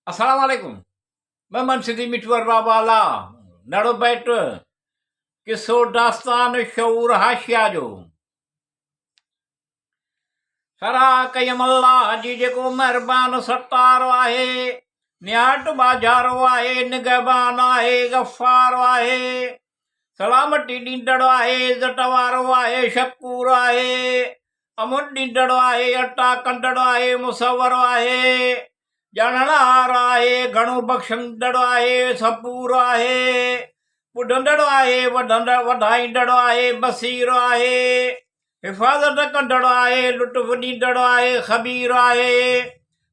अस्सलाम वालेकुम। मैं मनसिदी मिठवर बाबाला नड़ो बैठ किसो दास्तान शऊर हाशिया जो सरा कयम अल्लाह जी जेको मेहरबान सत्तारो आहे, नियाट बाजारो आहे, निगहबान आहे, गफ़ार आहे, सलामती ॾींदड़ आहे, इज़त वारो आहे, शकूर आहे, अमुन ॾींदड़ आहे, अटा कंदड़ आहे, मुसवर आहे, ॼाणणहार आहे, घणो बख़्शंदड़ आहे, सबूर आहे, ॿुधंदड़ आहे, वधाईंदड़ आहे, बसीर आहे, हिफ़ाज़त कंदड़ आहे, लुत्फ़ ॾींदड़ आहे, ख़बीर आहे,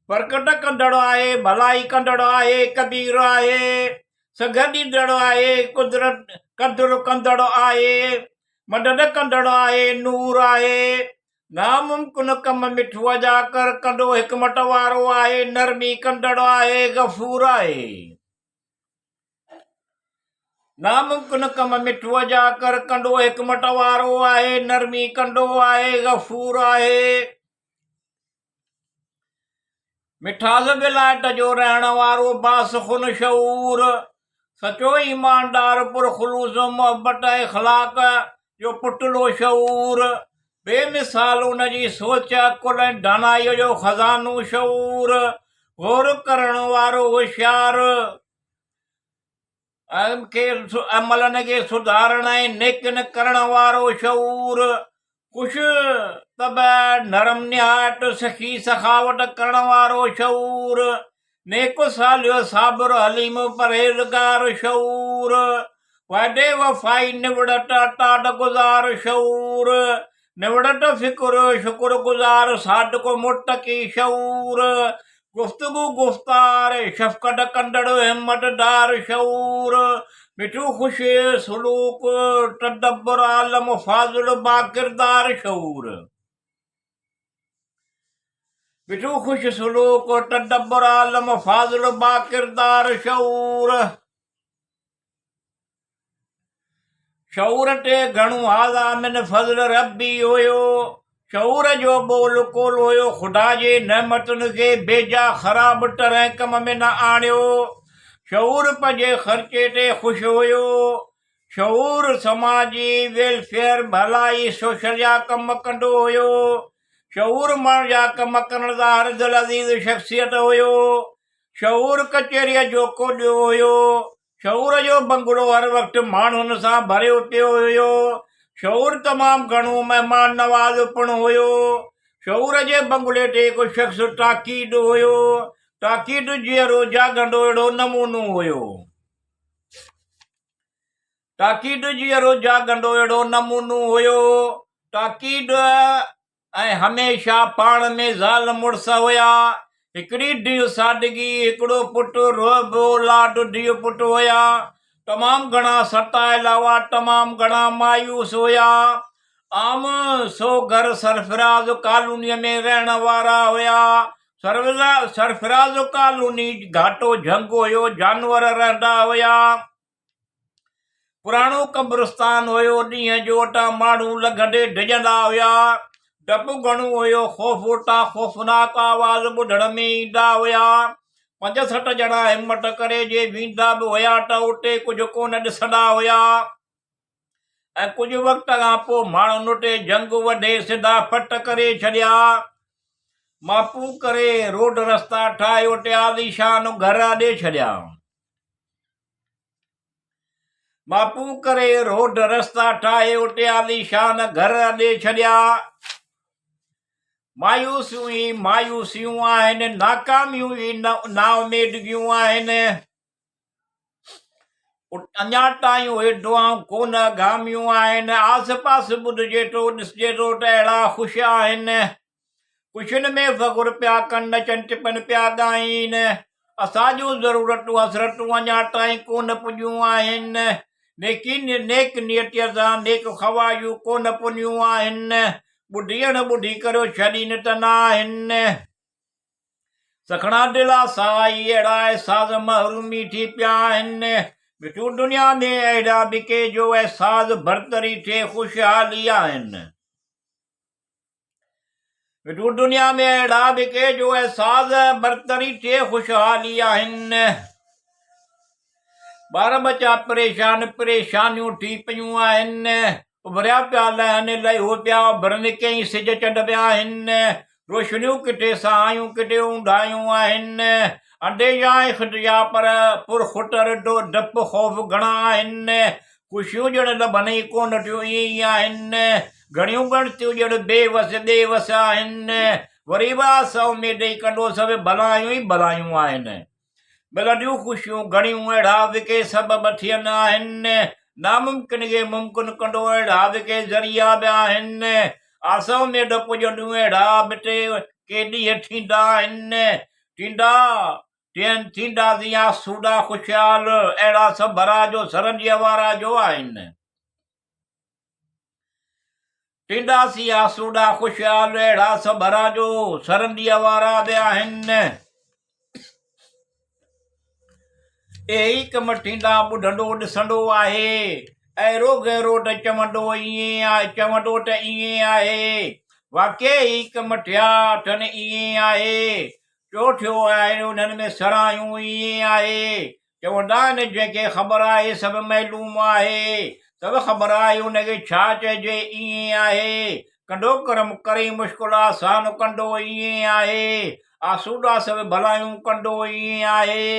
बरकत कंदड़ आहे, भलाई कंदड़ आहे, कबीर आहे, सघ ॾींदड़ आहे, कुदरत क़दुरु कंदड़ आहे, मदद कंदड़ आहे, नूर आहे, नामुमकिन कम मिठो अजा कर कंदो हिकमत वारो आहे, नरमी कंदड़ आहे, गफ़ूर आहे। नामुमकिन कम मिठो अजा कर कंदो हिकमत वारो आहे, नरमी कंदो आहे, गफ़ूर आहे। मिठास विलायत जो रहण वारो बासख़ुन शऊर, सचो ईमानदार पुरखुलूस मोहब्बत इख़लाक़ जो पुतलो शऊर, बेमिसाल उन जी सोच अकुल ऐं दानाईअ जो ख़ज़ानो शऊर, गौर करण वारो होशियार, अमलनि खे सुधारण ऐं नेकिन करण वारो शऊर, खुश तब नरम निहायत सखी सखावत करण वारो शऊर, नेक सालियो साबिर हलीम परहेज़गार शऊर, वादे वफ़ाई निवड़त अताद गुज़ार शऊर, निवड़त फ़िक्र शुक्र गुज़ार सादिक मुत्तकी शऊर, गुफ्तगू गुफ्तार शफ़क़त कंदड़ हिम्मतदार शऊर, मिठू ख़ुश सुलूक तदब्बर आलम फाज़िल बाकिरदार शऊर, मिठू ख़ुश सुलूक तदब्बर आलम फाज़िल बाकिरदार शऊर, शऊर ते घणो हाज़ा मिन फज़ल रब्बी हुयो, शऊर जो बोल कोल हुयो, ख़ुदा जे नेमतुनि खे बेजा ख़राब तरह कम में न आणियो, शऊर पंहिंजे ख़र्चे ते ख़ुशि हुयो, शऊर समाजी वेलफेयर भलाई सोशल जा कम कंदो हुयो, शऊर माण्हू जा कम करण जा हर दिल अज़ीज़ शख़्सियत हुयो, शऊर कचहरीअ जो कोॾियो हुयो, शऊर जो बंगलो हर वक़्तु माण्हुनि सां भरियो पियो हुयो, शऊर तमामु घणो महिमान नवाज़ पिणु हुयो, शऊर जे बंगले ते हिकु शख़्स ताक़ीद हुयो, ताक़ीद जीअरो जाॻंदो अहिड़ो नमूनो हुयो, ताक़ीद जीअरो जाॻंदो अहिड़ो नमूनो हुयो, ताक़ीद ऐं हमेशह पाण में ज़ाल मुड़ुस हुया, हिकिड़ी धीउ सादगी, हिकिड़ो पुटु रोब औलाद धीउ पुटु हुया, तमामु घणा सतायल हुआ, तमामु घणा मायूस हुया, आम सो घर सरफराज़ कॉलोनीअ में रहण वारा हुया, सरफराज़ कॉलोनी घाटो झंग हुयो, जानवर रहंदा हुया, पुराणो कब्रिस्तान हुयो, ॾींहं जो वटा माण्हू लॻंदे डिॼंदा हुया, डपु घणो हुयो, ख़ौफ़ वटा ख़ौफ़नाक आवाज़ ॿुधण में ईंदा हुया, 5-6 ॼणा हिमत करे जे वेंदा बि हुया त उते कुझु कोन ॾिसंदा हुया, ऐं कुझु वक़्त खां पोइ माण्हुनि उते जंग वधे सिधा फट करे छॾिया, मापू करे रोड रस्ता ठाहे उते आलीशान घर ॾे छॾिया, मापू करे रोड रस्ता ठाहे उते आलीशान घर ॾे छॾिया, मायूसियूं ई मायूसियूं आहिनि, नाकामियूं ई नाउमेदगियूं आहिनि, अञा ताईं उहे दुआऊं कोन गामियूं आहिनि, आस पास ॿुधिजे थो ॾिसिजे थो त अहिड़ा ख़ुशि आहिनि, ख़ुशियुनि में फ़ख़ुर पिया कनि, नचनि टिपनि पिया ॻाइनि, असांजूं ज़रूरतूं हसरतूं अञा ताईं कोन पुॼियूं आहिनि, नेक नियतीअ सां नेक ख़वाहियूं कोन पुॼियूं आहिनि, ॿुधी ॿुधी करे छॾीनि त न आहिनि, सखणा दिला साई अहिड़ा एहसास महरूमी थी पिया आहिनि, मिठू दुनिया में अहिड़ा बि के जो एहसास बरतरी थिए ख़ुशहाली आहिनि, मिठू दुनिया में अहिड़ा बि के जो एहसास बरतरी थिए ख़ुशहाली आहिनि। ॿार बच्चा परेशान परेशानियूं थी पियूं आहिनि। उभरिया पिया लहनि लही पिया उभरनि कई सिज चंड पिया आहिनि। रोशनियूं किथे सायूं किथे ऊंधायूं आहिनि। अंडे जा ख़ुदिया पर पुरखुटर डप ख़ौफ़ घणा आहिनि। ख़ुशियूं ॼण लभनि ई कोन थियूं ईअं ई आहिनि। घणियूं गणतियूं ॼण बेवस आहिनि। वरी बि आसा उमेद ई कंदो सभु भलायूं ई भलायूं आहिनि। मिलंदियूं ख़ुशियूं घणियूं अहिड़ा बि के सबब थियनि आहिनि। नामुमकिन खे मुमकिन कंदो अहिड़ा बि के ज़रिया बि आहिनि। आसा उमेद पुॼंदियूं अहिड़ा बि के ॾींहं थींदा आहिनि। थींदासीं आसूदा ख़ुशहाल अहिड़ा सभरा जो सरंदीअ वारा जो आहिनि। थींदासीं आसूदा ख़ुशहाल अहिड़ा सभरा जो सरंदीअ वारा बि आहिनि। एही कम थींदा ॿुधंदो ॾिसंदो आहे। अहिड़ो गहिरो त चवंदो ईअं आहे चवंदो त ईअं आहे। वाक़ई कम थिया अथनि ईअं आहे। छो थियो आहे उन्हनि में सरायूं ईअं आहे। चवंदा आहिनि जंहिंखे ख़बर आहे सभु मालूम आहे। सभु ख़बर आहे उनखे छा चइजे ईअं आहे। कंदो कर्म करे मुश्किल आसान कंदो ईअं आहे। आसूदा सभु भलायूं कंदो ईअं आहे।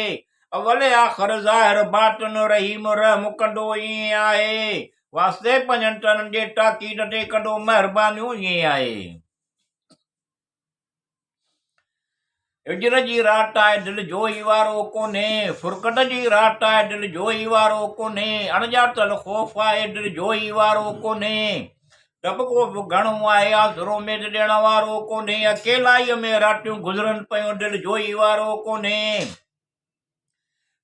अवल आख़िर ज़ाहिर बातिन रहीम रहम कंदो ईअं आहे। वास्ते पंजनि टननि जे ताक़ीद ते कंदो महिरबानियूं ईअं आहे। हिजर जी राति आहे दिलि जोई वारो कोन्हे। फुरकत जी राति आहे दिलि जोई वारो कोन्हे। अणॼातल ख़ौफ़ आहे दिलि जोई वारो कोन्हे। डपको बि घणो आहे आसरो में ॾियण वारो कोन्हे। अकेलाईअ में रातियूं गुज़रनि पियूं दिलि जोई वारो कोन्हे।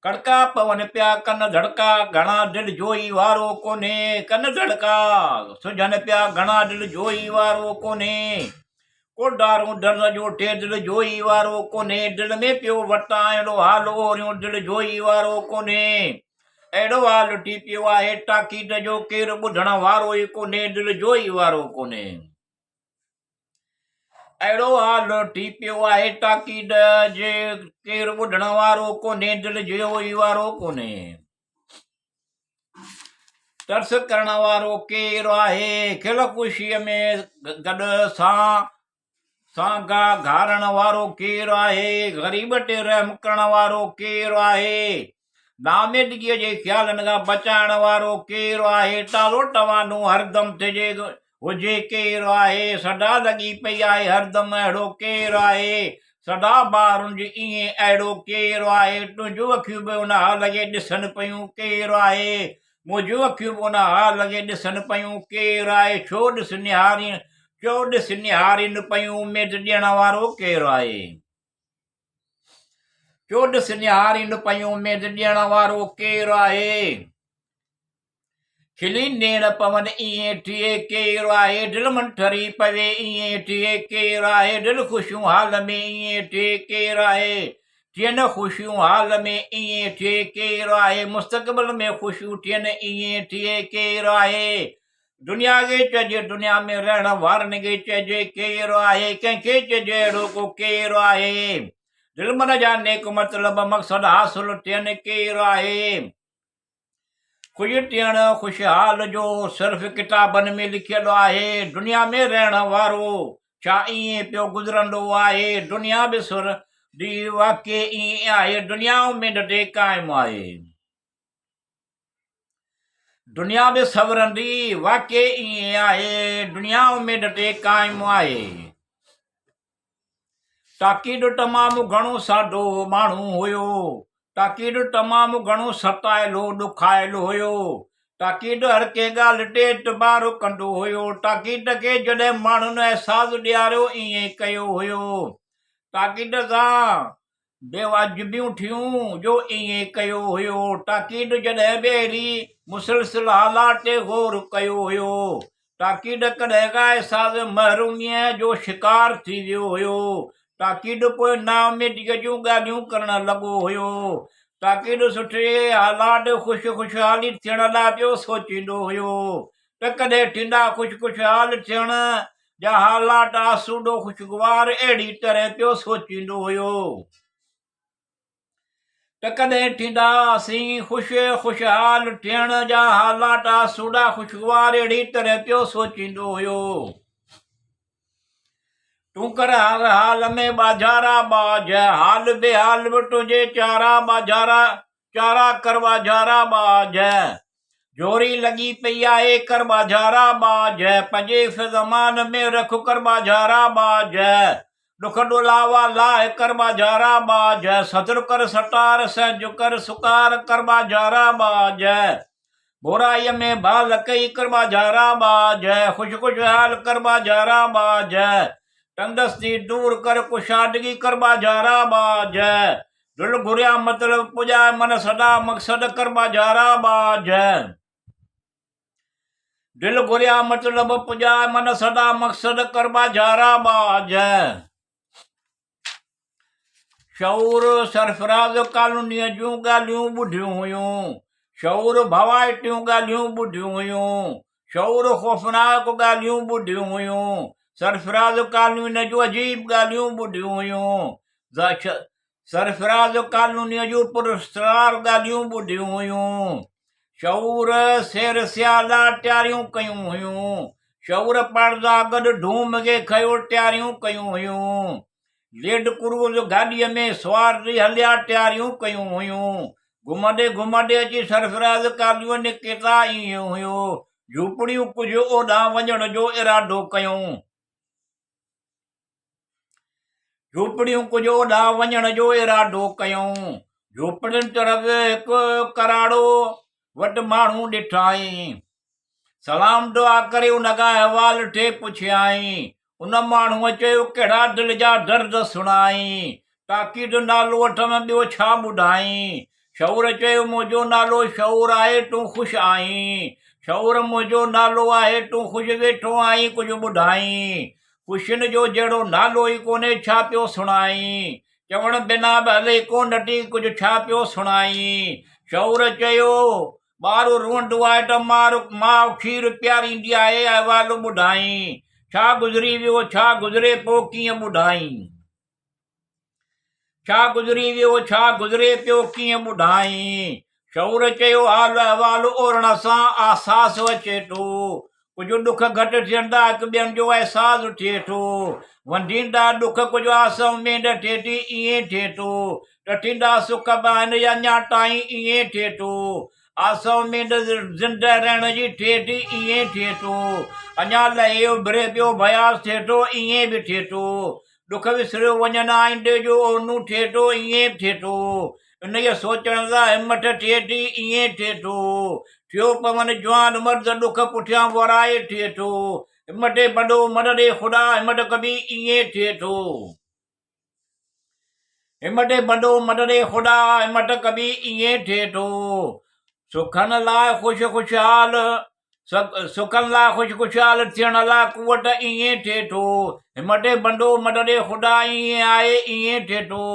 कड़का पवन पिया कन धड़का घणा दिलि जोई वारो कोन्हे। कन धड़का सुझनि पिया घणा दिलि जोई वारो कोन्हे। कोडारूं दर्द जो टे दिलि जोई वारो कोन्हे। दिलि में पियो वटा अहिड़ो हाल ओरियूं दिलि जोई वारो कोन्हे। अहिड़ो हाल थी पियो आहे ताक़ीद जो केरु ॿुधण वारो ई कोन्हे दिलि जोई वारो कोन्हे। अहिड़ो हाल थी पियो आहे ताक़ीद जे केरु ॿुधण वारो कोन्हे दिलि जोई वारो कोन्हे। तरस करण वारो केरु आहे। खिल ख़ुशीअ में गॾु सां घारण वारो केरु आहे। ग़रीब ते रहम करण वारो केरु आहे। नामेदगीअ जे ख़्यालनि खां बचाइण वारो केरु आहे। टालो टवानो हरदम थिए हुजे केरु आहे। सदा लॻी पई आहे हरदम अहिड़ो केरु आहे। सदा ॿारुनि जी ईअं अहिड़ो केरु आहे। तुंहिंजूं अखियूं बि उन हाल खे ॾिसनि पियूं केरु आहे। मुंहिंजूं अखियूं बि उन हाल खे ॾिसनि पियूं केरु आहे। छो ॾिस निहारीनि पियूं उमेद ॾियण वारो केरु आहे। छो ॾिस निहारीनि पियूं उमेद ॾियण वारो केरु आहे। खिली नेण पवन ईअं थिए केरु आहे। दिलि मंठरी पवे ईअं थिए केरु आहे। दिलि ख़ुशियूं हाल में ईअं थिए केरु आहे। थियनि ख़ुशियूं हाल में ईअं थिए केरु आहे। मुस्तक़बिल में ख़ुशियूं थियनि ईअं थिए केरु आहे। दुनिया खे चइजे दुनिया में रहण वारनि खे चइजे केरु आहे। कंहिंखे चइजे अहिड़ो को केरु आहे। दिलि मन जा नेक मतिलब मक़सद हासिल थियनि केरु आहे। ख़ुशि थियण ख़ुशहाल जो सिर्फ़ किताबनि में लिखियलु आहे। दुनिया में रहण वारो छा ईअं पियो गुज़रंदो आहे। दुनिया बि सुर दी वाक़ई ईअं आहे। दुनिया उमेद ते क़ाइमु आहे। दुनिया बि सवरंदी वाक़ई ईअं आहे। दुनिया उमेद ते क़ाइमु आहे। ताक़ीद तमामु घणो सादो माण्हू हुयो। ताक़ीद तमामु घणो सतायलो ॾुखायलु हुयो। ताक़ीद हर कंहिं ॻाल्हि ते एतबार कंदो हुयो। ताक़ीद खे जॾहिं माण्हुनि अहसासु ॾियारियो ईअं कयो हुयो। ताक़ीद सां बेवाजिबियूं थियूं जो ईअं कयो हुयो। ताक़ीद जॾहिं बि अहिड़ी मुसलसिल हालात ते गौर कयो हुयो। ताक़ीद कॾहिं का अहसास महरूमीअ जो शिकार थी वियो हुयो। ताक़ीद पोइ नाउमीदीअ जूं ॻाल्हियूं करण लॻो हुयो। ताक़ीद सुठे हालात ख़ुशहाली थियण लाइ पियो सोचींदो हुयो त कॾहिं थींदा ख़ुशहाल थियण जहा लाडा सूडो ख़ुशगवार अहिड़ी तरह पियो सोचींदो हुयो त कॾहिं थींदासीं ख़ुशहाल थियण जा लाडा सूडा ख़ुशगवार अहिड़ी तरह पियो सोचींदो हुयो। तूं कर हर हाल में बाजारा बाज हाल बेहाल बि तुझे चारा बाजारा चारा कर बाजारा बाज जोरी लगी पई आहे कर बाजारा बाज पंजे ज़मान में रख कर बाजारा बाज दुख डोलावा लाए कर बाजारा बाज सदर कर सटार सज कर सुकार कर बाजारा बाज बुराई में भाल कई कर बाजारा बाज खुशहाल कर बाजारा बाज तंदस्ती दूर कर कुशादगी कर बाजारा बाज दिल घुरिया मतलब पुजा मन सदा मकसद कर बाजारा बाज दिल घुरिया मतलब पुजा मन सदा मकसद कर बाजारा बाज शऊर सरफराज कानूनीअ जूं ॻाल्हियूं ॿुधियूं हुयूं शऊर भवाइटियूं ॻाल्हियूं ॿुधियूं हुयूं शऊर ख़ौफ़नाक ॻाल्हियूं ॿुधियूं हुयूं सरफराज कानून जूं अजीब ॻाल्हियूं ॿुधियूं हुयूं सरफराज कानूनीअ जूं पुरस्कार ॻाल्हियूं ॿुधियूं हुयूं शऊर शेर सियाला तयारियूं कयूं हुयूं शऊर पर्दा गॾु धूम खे खयो तयारियूं कयूं हुयूं लेड क्रूज़ गाॾीअ में सुवारी हलिया तयारियूं कयूं हुयूं घुमंदे घुमंदे अची सरफराज कानून निकिता ईअं हुयो झूपड़ियूं कुझु ओॾां वञण जो इरादो कयूं झूपड़ियूं कुझु ओॾां वञण जो इरादो कयूं झूपड़ियुनि तरफ़ हिकु कराड़ो वटि माण्हू ॾिठाई सलाम दुआ करे उन खां अहवाल थे पुछियाई उन माण्हूअ चयो कहिड़ा दिलि जा दर्द सुणाई ताक़ीद नालो वठ में ॿियो छा ॿुधाई शऊर चयो मुंहिंजो नालो शऊर आहे तूं ख़ुशि आहीं शऊर मुंहिंजो नालो आहे तूं ख़ुशि वेठो आहीं कुझु ॿुधाई ख़ुशियुनि जो जहिड़ो नालो ई कोन्हे छा पियो सुणाई चवण बिना बि हले कोन थी कुझु छा पियो सुणाई शऊर चयो ॿारु रोअंदो आहे त माउ खीरु पीआरींदी आहे अहवाल ॿुधाई छा गुज़री वियो छा गुज़रे पियो कीअं ॿुधाई छा गुज़री वियो छा गुज़रे पियो कीअं ॿुधाई शऊर चयो हाल अहवाल ओरण सां आसास अचे थो कुझु ॾुख घटि थियंदा हिकु ॿियनि जो अहसासु थिए थो वंडींदा ॾुख कुझु आस उमेद थिए थी ईअं थिए थो टटींदा सुख बि आहिनि अञा ताईं ईअं थिए थो आस उमेद ज़िंदह रहण जी थिए थी ईअं थिए थो अञा लहे उभिरे पियो भयास थिए थो ईअं बि थिए थो दुख विसरियो वञनि आईंदे जो ओनू थिए थो ईअं थिए थो इनजे सोचण सां हिमत थिए थी ईअं थिए थो थियो पवन जवान मर्द दुख पुठियां वराए थिए थो हिमते बंदो मददे ख़ुदा हिमत कबी ईअं थिए थो हिमते बंदो मददे ख़ुदा हिमत कबी ईअं थिए थो सुखनि लाइ ख़ुशहाल सुखनि लाइ ख़ुशहाल थियण लाइ कुवट ईअं थिए थो हिमते बंदो मददे ख़ुदा ईअं आहे ईअं थिए थो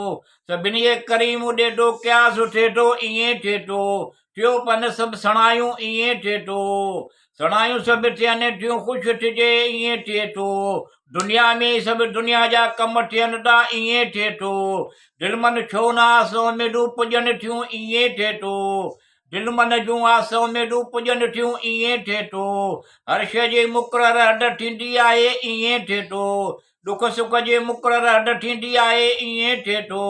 सभिनी खे करीम ॾेढो क्यास थिए थो ईअं थिए थो थियो पन सभु सणायूं ईअं थिए थो सणायूं सभु थियनि थियूं ख़ुशि थिजे ईअं थिए थो दुनिया में सभु दुनिया जा कम थियनि था ईअं थिए थो दिलि मन छो न आस उमेदूं पुॼनि थियूं ईअं थिए थो दिलि मन जूं आस उमेदूं पुॼनि थियूं ईअं थिए थो हर शइ जी मुक़ररु हद थींदी आहे ईअं थिए थो दुख सुख जे मुक़ररु हद थींदी आहे ईअं थिए थो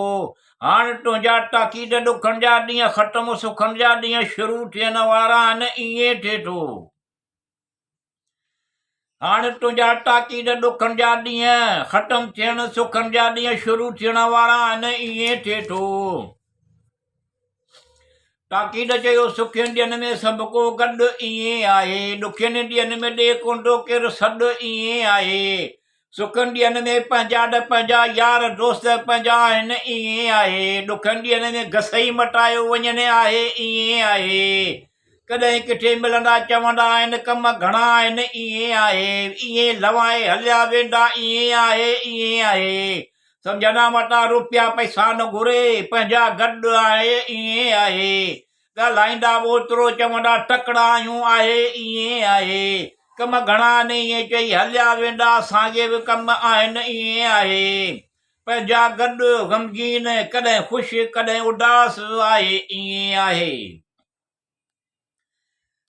हाणे तुंहिंजा ताक़ीद ॾुखनि जा ॾींहं ख़तमु सुखनि जा ॾींहं शुरू थियण वारा आहिनि ईअं थिए थो हाणे तुंहिंजा ताक़ीद ॾुखनि जा ॾींहं ख़तमु थियण सुखनि जा ॾींहं शुरू थियण वारा आहिनि ईअं थिए थो ताक़ीद चयो सुखियुनि ॾींहंनि में सभु को गॾु ईअं आहे ॾुखियुनि ॾींहंनि में ॾे कोंडो केरु सॾु ईअं आहे सुखनि ॾींहंनि में पंहिंजा पंहिंजा यार दोस्त पंहिंजा आहिनि ईअं आहे ॾुखनि ॾींहंनि में घसई मटायो वञनि आहे ईअं आहे कॾहिं किथे मिलंदा चवंदा आहिनि कम घणा आहिनि ईअं आहे ईअं लवाए हलिया वेंदा ईअं आहे सम्झंदा वटा रुपया पैसा न घुरे पंहिंजा गॾु आहे ईअं आहे ॻाल्हाईंदा ओतिरो चवंदा तकिड़ा आहियूं आहे ईअं आहे कम घणा न ईअं चई हलिया वेंदा असांखे बि कम आहिनि ईअं आहे पंहिंजा गॾु ग़मगीन कॾहिं ख़ुशि कॾहिं उदास आहे ईअं आहे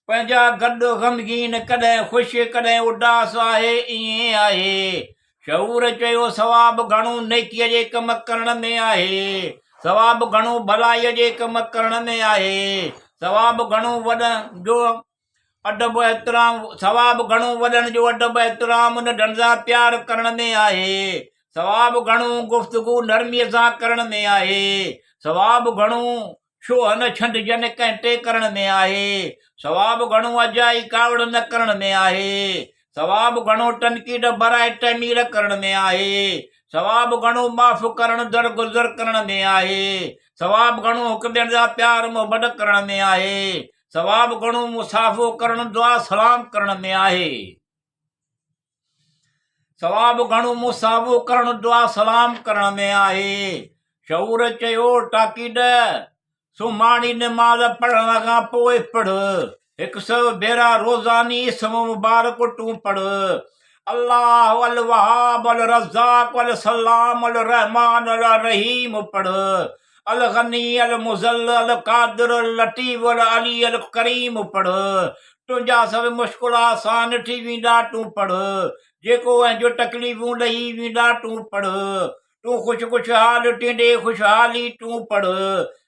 पंहिंजा गॾु ग़मगीन कॾहिं ख़ुशि कॾहिं उदास आहे ईअं आहे शऊर चयो सवाबु घणो नेकीअ जे कम करण में आहे सवाबु घणो भलाईअ जे कम करण में आहे सवाबु घणो वॾनि जो अदब एतिराम सवाबु घणो वॾनि जो अदब एतिराम नंढनि सां प्यार करण में आहे सवाबु घणो गुफ़्तगू नरमीअ सां करण में आहे सवाबु घणो शोहन छंडजन कंहिं टे करण में आहे सवाबु घणो अजाई कावड़ न करण में आहे सवाबु घणो टनकीड बराए तमीर करण में आहे सवाबु घणो माफ़ करण दरगुज़र करण में आहे सवाबु घणो हिक ॿियनि जा प्यार मोहबत करण में आहे सवाबु घणो मुसाफ़ो करण दुआ सलाम करण में आहे सवाबु घणो मुसाफ़ो करण दुआ सलाम करण में आहे शऊर चयो ताकीद सुमाणी निमाज़ पढ़ण खां पोइ पढ़ 100 भेरा रोज़ानी इस्म मुबारक तूं पढ़ अल्लाह अल वहाब अल रज़ाक अल सलाम अल रहमान अल रहीम पढ़ अल गनी अल मुज़ल अल कादिर अल लतीफ़ अल अली अल करीम पढ़ तुंहिंजा सभु मुश्किल आसान थी वेंदा तूं पढ़ जेको ऐं जो तकलीफ़ूं ॾही वेंदा तूं पढ़ तूं खुशहाल टींडे खुशहाली तूं पढ़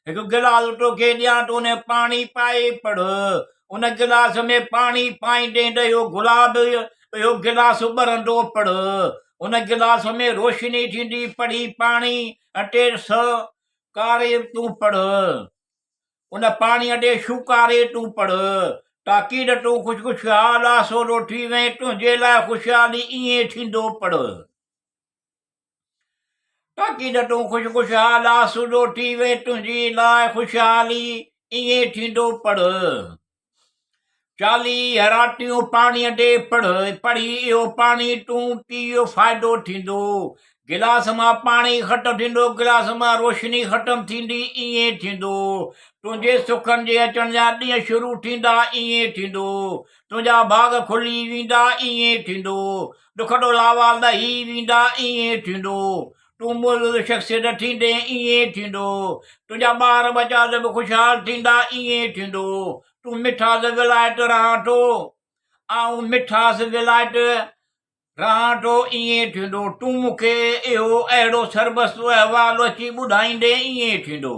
हिकु गिलास तोखे ॾियां तूं उन पाणी पाए पढ़ उन गिलास में पाणी पाईंदे इहो गुलाब इहो गिलास ॿरंदो पढ़ उन गिलास में रोशनी थींदी पढ़ी पाणी टे कारे तूं पढ़ उन पाणीअ ॾे शुकारे तूं पढ़ ताकीद तूं खुशहाल आसोड़ो थी वएं तुंहिंजे लाइ ख़ुशहाली ईअं थींदो पढ़ ताकीद तूं खुशहाल आसोड़ो थी वएं तुंहिंजी लाइ ख़ुशहाली ईअं थींदो पढ़ 40 रातियूं पाणीअ ॾे पढ़ पढ़ी इहो पाणी तूं पीओ फ़ाइदो थींदो गिलास मां पाणी ख़तमु थींदो गिलास मां रोशनी ख़तमु थींदी ईअं थींदो तुंहिंजे सुखनि जे अचण जा ॾींहं शुरू थींदा ईअं थींदो तुंहिंजा बाग़ खुली वेंदा ईअं थींदो दुख ॾोलावा लही वेंदा ईअं थींदो तूं मुल्क शख़्सियत थींदे ईअं थींदो तुंहिंजा ॿार बचा सभु ख़ुशहाल थींदा ईअं थींदो तूं मिठास विलायत रहां थो ऐं मिठास विलायत रहां थो ईअं थींदो तूं मूंखे इहो अहिड़ो सरबस्तु अहवालु अची ॿुधाईंदे ईअं थींदो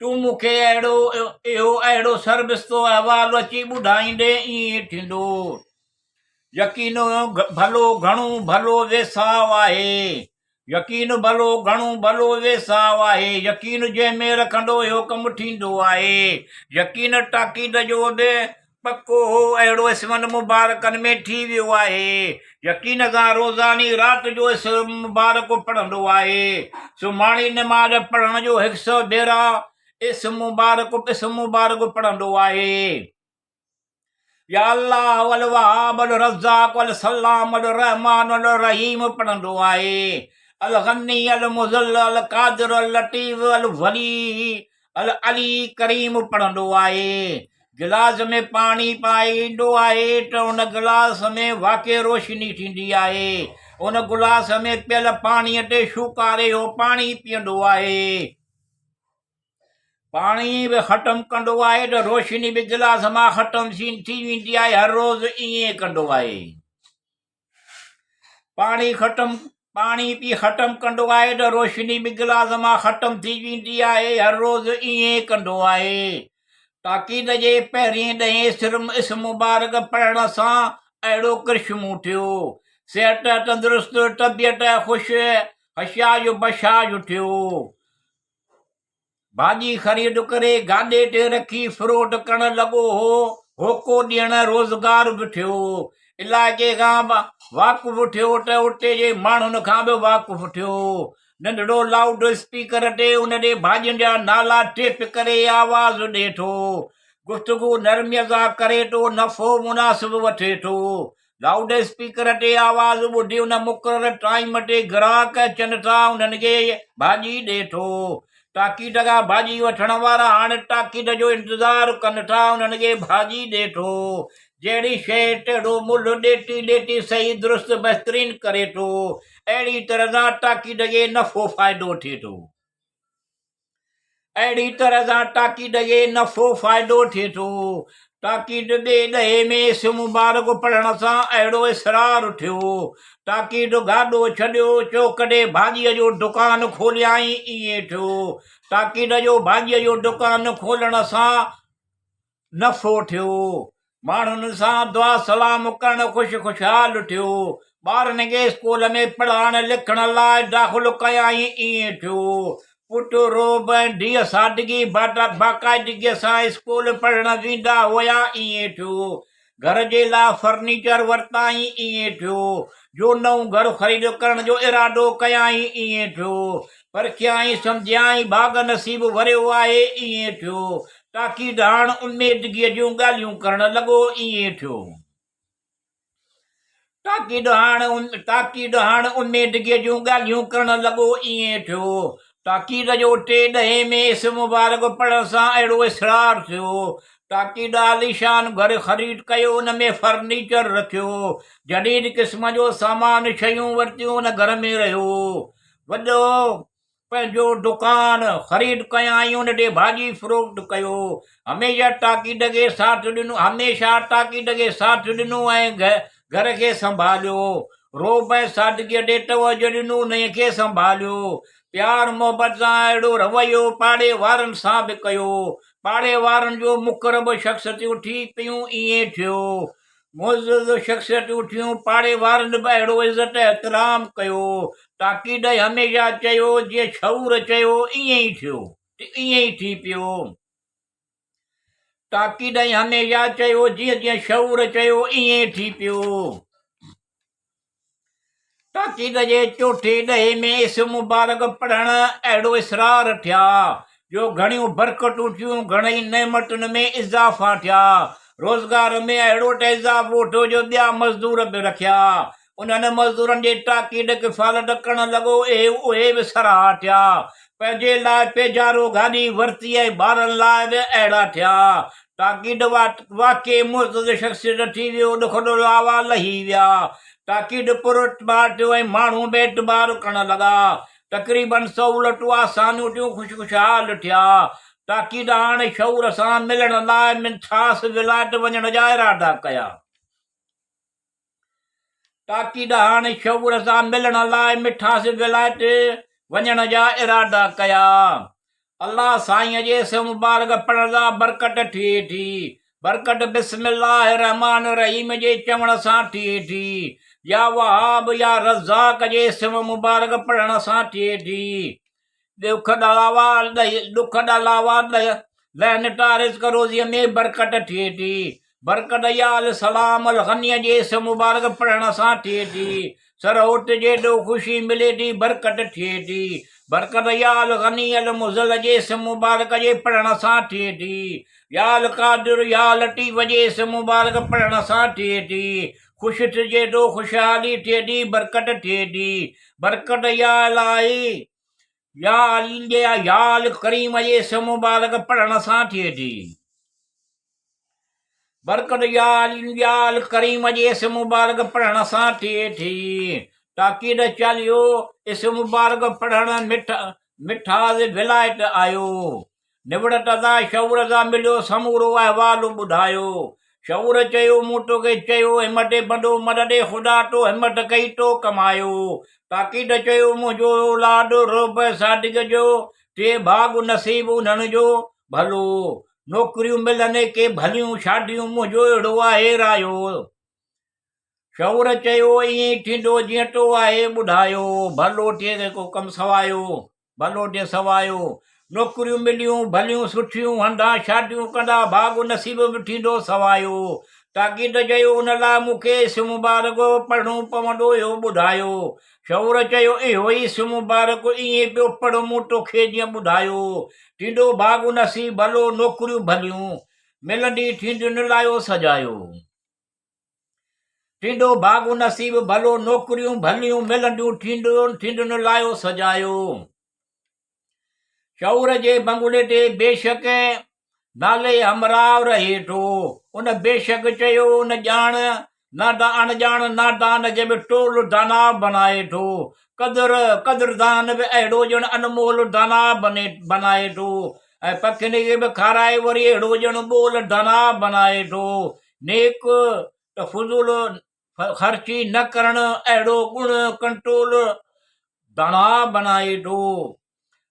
तूं मूंखे इहो अहिड़ो सरबस्तु अहवालु अची ॿुधाईंदे ईअं थींदो यकीन भलो घणो भलो वेसाव आहे यकीन भलो घणो भलो वेसाव आहे यकीन जंहिंमें रखंदो इहो कमु थींदो आहे यकीन ताकीद जो बि पको हो अहिड़ो इस्मनि मुबारकनि में थी वियो आहे यकीन सां रोज़ानी राति जो इस्म मुबारक पढ़ंदो आहे सुमाणी निमाज़ पढ़ण जो 100 भेरा इस्म मुबारक पढ़ंदो आहे या अल्लाह अल वहाब अल रज़ाक अल सलाम अल रहमान अल रहीम पढ़ंदो आहे अल गनी अल मुज़ल अल कादिर अल लतीफ़ अल वली अल अली करीम पढ़ंदो आहे गिलास में पाणी पाईंदो आहे त उन गिलास में वाक़ई रोशनी थींदी आहे उन गिलास में पियल पाणीअ ते शुकारे हो पाणी पीअंदो आहे पाणी बि ख़तमु कंदो आहे त रोशनी बि गिलास मां ख़तमु थी वेंदी आहे हर रोज़ ईअं कंदो आहे पाणी पी ख़तमु कंदो आहे त रोशनी बि गिलास मां ख़तमु थी वेंदी आहे हर रोज़ ईअं कंदो आहे ताकीद जे पहिरीं ॾहें इस्म मुबारक पढ़ण सां अहिड़ो कृष्मू थियो सिहत तंदुरुस्त तबियत ख़ुशि हशाज बशाज थियो भाॼी ख़रीद करे गाॾे ते रखी फ्रोट करण लॻो हो होको ॾियण रोज़गार बि थियो इलाइक़े खां वाक़ुफ़ु थियो त उते जे माण्हुनि खां बि वाक़ुफ़ु थियो नंढड़ो लाउड स्पीकर ते उन ॾे भाॼियुनि जा नाला टेप करे आवाज़ ॾिए थो गुफ़्तगू नरमीअ सां करे थो नफ़ो मुनासिब वठे थो लाउड स्पीकर ते आवाज़ ॿुधी उन मुक़ररु टाइम ते ग्राहक अचनि था उन्हनि खे भाॼी ॾिए थो टाकीद खां भाॼी वठण वारा हाणे टाकीद जो इंतज़ारु कनि था, उन्हनि खे भाॼी ॾिए थो। जहिड़ी शइ टेढ़ो मुल्ह ॾेती ॾेती सही दुरुस्त बहितरीन करे थो, अहिड़ी तरह सां टाकीद खे नफ़ो फ़ाइदो थिए थो। अहिड़ी तरह सां टाकीद खे नफ़ो फ़ाइदो थिए थो। ताकीद ॿिए ॾहे में इस मुबारक पढ़ण सां अहिड़ो इसरार थियो। ताकीद गाॾो छॾियो, चो कॾहिं भाॼीअ जो दुकानु खोलियाई, ईअं थियो। ताकीद जो भाॼीअ जो दुकानु खोलण सां नफ़ो थियो। माण्हुनि सां दुआ सलाम करणु ख़ुशहाल थियो। ॿारनि खे स्कूल में पढ़ाइण लिखण लाइ दाख़िल कयाई, ईअं थियो। पुट रोब ऐं धीअ सादगी बाक़ाइदगीअ सां स्कूल पढ़ण वेंदा हुया, ईअं थियो। घर जे लाइ फर्नीचर वरिताई, ईअं थियो। जो नओं घर ख़रीद करण जो इरादो कयाई, ईअं थियो। परखियाई सम्झियाई भाग नसीब वरियो आहे, ईअं थियो। ताकीद हाणे उमेदगीअ जूं ॻाल्हियूं करण लॻो, ईअं थियो। ताकीद हाणे उमेदगीअ जूं ॻाल्हियूं करण लॻो, ईअं थियो। ताकीद जो टे ॾहे में इस मुबारक पढ़ण सां अहिड़ो इसरार थियो। ताकीद आलीशान घर ख़रीद कयो, उन में फर्नीचर रखियो, जदीद क़िस्म जो सामान शयूं वरितियूं, उन घर में रहियो। वॾो पंहिंजो दुकान ख़रीद कयाई, उन ॾे भाॼी फ़रोख्त कयो। हमेशह ताकीद खे साथ ॾिनो ऐं घर खे संभालियो। रोब ऐं सादगीअ ॾे तवजो ॾिनो, उन खे संभालियो। प्यार मोहबत सां अहिड़ो रवैयो पाड़े वारनि सां बि कयो। पाड़े वारनि जो मुक़रब शख़्सियतूं थी पियूं, ईअं थियो। मुअज़्ज़ज़ शख़्सियतूं थियूं, पाड़े वारनि बि अहिड़ो इज़त एहतराम कयो। ताकीद हमेशह चयो, जीअं शऊर चयो, ईअं ई थियो, ईअं ई थी पियो। ताकीद हमेशह चयो, जीअं शऊर चयो, ईअं थी पियो। ताकीद जे चोथे ॾहे में इस मुबारक पढ़ण अहिड़ो इसरार थिया, जो घणियूं बरकतूं थियूं, घणई नेमतुनि में इज़ाफ़ा थिया। रोज़गार में अहिड़ो त इज़ाफ़ो थियो जो ॿिया मज़दूर बि रखिया। उन्हनि मज़दूरनि जे ताकीद किफ़ालत करण लॻो, उहे बि सराहा थिया। पंहिंजे लाइ पेजारो गाॾी वरिती ऐं ॿारनि लाइ बि अहिड़ा थिया। ताकीद वाक़ई मुअज़्ज़ज़ शख़्सियत थी वियो, ॾुख ॾुलावा लही विया। ताकीद पुरतबार थियो ऐं माण्हू बि एतबार करण लॻा। तक़रीबन सहूलतूं आसानियूं थियूं, ख़ुशहाल थिया। ताकीद हाणे शऊर सां मिलण लाइ मिठास विलायत वञण जा इरादा कया। ताकीद हाणे शऊर सां मिलण लाइ मिठास विलायत वञण जा इरादा कया। अल्लाह साईं जे इस मुबारक पढ़ण सां बरकत थिए थी। बरकत बिस्मिल्लाह रहमान रहीम जे चवण सां थिए थी। या वहाब या रज़ाक जे इस्म मुबारक पढ़ण सां थिए थी। ॾुख ॾलावा लहनता रिज़्क़ रोज़ीअ में बरकत थिए थी। बरकत या अल सलाम अल गनीअ जे इस्म मुबारक पढ़ण सां थिए थी। सरहोत जे ॾो ख़ुशी मिले थी, बरकत थिए थी। बरकत या अल गनी अल मुज़ल जे इस्म मुबारक जे पढ़ण सां थिए थी। या अल कादिर या लतीफ़ जे इस्म मुबारक पढ़ण सां थिए थी। ख़ुशि थिए थो, ख़ुशहाली थिए थी, बरकत थिए थी। बरकत या इलाही या अल करीम जे इस्म मुबारक पढ़ण सां थिए थी। बरकत या अल करीम जे इस्म मुबारक पढ़ण सां थिए थी। ताकीद चालियो, इस मुबारक पढ़ण मिठास विलायत आयो। निबड़त सां शऊर सां मिलियो, समूरो अहवाल ॿुधायो। शऊर चयो, मूं तोखे चयो, हिमत बंदो मदद ख़ुदा तो हिमत कई तो कमायो। ताकीद चयो, मुंहिंजो औलाद रोब सादिग जो टे भाग नसीब उन्हनि जो भलो। नौकरियूं मिलनि के भलियूं शादियूं, मुंहिंजो अहिड़ो आहे रायो। शऊर चयो, ईअं थींदो जीअं तो आहे ॿुधायो। भलो थिए को कमु सवायो, भलो थिए सवायो। नौकरियूं मिलियूं भलियूं सुठियूं, हंधा शादियूं कंदा, भाग नसीब बि थींदो सवायो। ताकीद चयो, उन लाइ मूंखे इस मुबारक पढ़णो पवंदो, इहो ॿुधायो। शऊर चयो, इहो ई इस मुबारक ईअं पियो पढ़, मूं तोखे जीअं ॿुधायो। थींदो भाग नसीब भलो, नौकरियूं भलियूं मिलंदी थींदियूं लायो सजायो। थींदो भाग नसीब भलो, नौकरियूं भलियूं मिलंदियूं थींदियूं लायो सजायो। शौर जे बंगुले ते बेशक नाले हमराव रहे थो। उन बेशक चयो उन ॼाण नादा अणॼाण नादान खे बि टोल दाना बनाए थो। कदरदान बि अहिड़ो ॼण अनमोल दाना बनाए थो। ऐं पखियुनि खे बि खाराए वरी अहिड़ो ॼण ॿोल दाना बनाए थो। नेक त फुज़ूल ख़र्ची न करणु अहिड़ो गुण कंट्रोल दाना बनाए थो।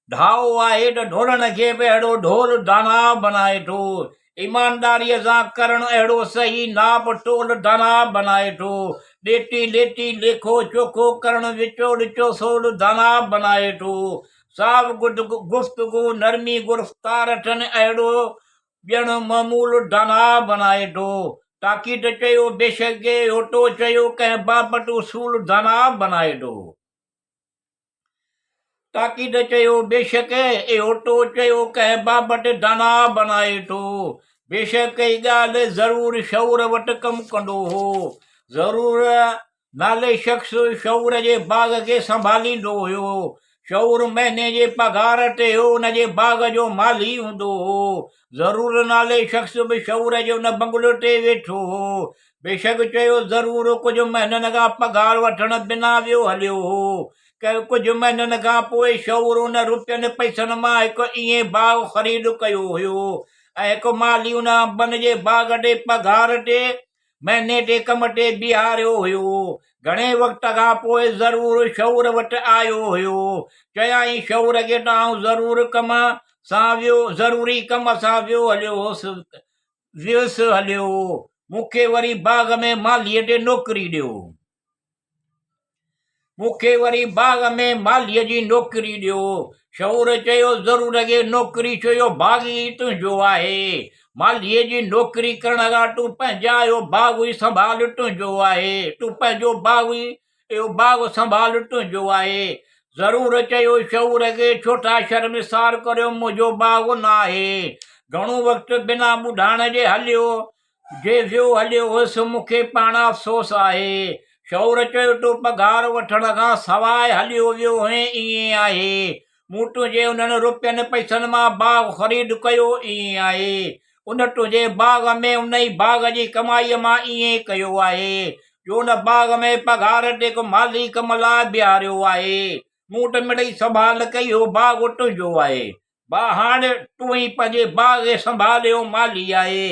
ढाओ आहे त ढोलण खे बि अहिड़ो ढोल दाना बनाए थो। ईमानदारीअ सां करणु अहिड़ो सही नाप टोल दाना बनाए थो। ॾेटी लेटी लेखो चोखो करणु विचो ॾिचो सोल दाना बनाए थो। साव गुफ़्तगू नरमी गुरफ़्तार ठन अहिड़ो ॼण मामूल दाना बनाए थो। ताक़ीद चयो बेशक ओटो चयो कंहिं बाबत उसूल दाना बनाए थो। ताक़ीद चयो बेशक ओटो चयो कंहिं बाबत दाना बनाए थो। बेशक ई ॻाल्हि ज़रूर शौर वटि कमु कंदो हो। ज़रूर नाले शख़्स शौर जे बाग़ खे संभालींदो हुयो। शौर महीने जे पघार ते हो उन जे बाग़ जो माली हूंदो हो। ज़रूर नाले शख़्स बि शौर जे उन बंगले ते वेठो हो। बेशक चयो ज़रूर कुझु महीननि खां पघार वठण बिना वियो हलियो हो। कुझु महीननि खां पोइ शौर उन रुपयनि पैसनि मां हिकु ईअं बाग़ ख़रीद कयो हुयो ऐं हिकु माली उन अंबनि जे बाग़ ते पघार ते महीने ते कम ते बीहारियो हुयो। घणे वक़्त खां पोइ ज़रूर शौर वटि आयो हुयो। चयाईं शौर खे त आउं ज़रूरी कम सां वियुसि हलियो। मूंखे वरी बाग़ में मालीअ ते नौकिरी ॾियो। मूंखे वरी बाग़ में मालीअ जी नौकिरी ॾियो। शौर चयो ज़रूर खे नौकिरी छो बाग़ी तुंहिंजो आहे। मालीअ जी नौकिरी करण खां तूं पंहिंजा इहो बाग़ ई संभाल तुंहिंजो आहे। तूं पंहिंजो बाग़ ई इहो बाग़ संभाल तुंहिंजो आहे। ज़रूर चयो शौर खे छो था शर्मिसार करियो मुंहिंजो बाग़ न आहे। घणो वक़्तु बिना ॿुधाइण जे वियो हलियो हुअसि मूंखे पाण अफ़सोस आहे। शौर चयो तूं पघार वठण खां सवाइ हलियो वियो हुएं ईअं आहे। मूं तुंहिंजे उन्हनि रुपयनि पैसनि मां बाग़ ख़रीद कयो ईअं आहे। उन तुंहिंजे बाग़ में उन ई बाग़ जी कमाईअ मां ईअं कयो आहे जो उन बाग़ में पघार ते को माली कम लाइ बीहारियो आहे। मूं त मिड़ई संभाल कई हो बाग़ तुंहिंजो आहे। हाणे तूं ई पंहिंजे बाग़ खे संभालियो माली आहे।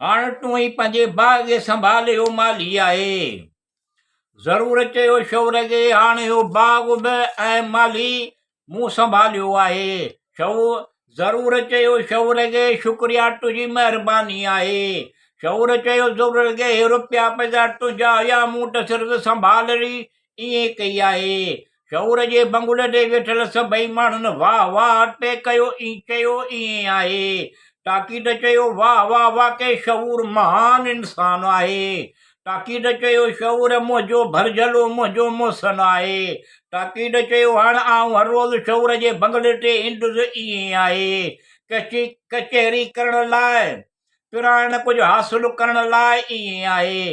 हाणे तूं ई पंहिंजे बाग़ खे संभालियो माली आहे। ज़रूर चयो शौर खे हाणे इहो बाग़ बि ऐं माली मूं संभालियो आहे। ज़रूर चयो शौर खे शुक्रिया तुंहिंजी महिरबानी आहे। शौर चयो ज़रूर खे रुपया पैसा तुंहिंजा हुया मूं त सिर्फ़ु संभालरी ईअं कई आहे। शौर जे बंगुले ते वेठल सभई माण्हुनि वाह वाह पे कयो चयो ईअं आहे। ताक़ीद चयो वाह वाह वाकई शौर महान इंसान आहे। ताक़ीद चयो शौर मुंहिंजो भरजलो मुंहिंजो मोहसिन आहे। ताक़ीद चयो हाणे आउं हर रोज़ शौर जे बंगले ते ईंदुसि ईअं आहे। कचहरी करण लाइ पिराइण कुझु हासिल करण लाइ ईअं आहे।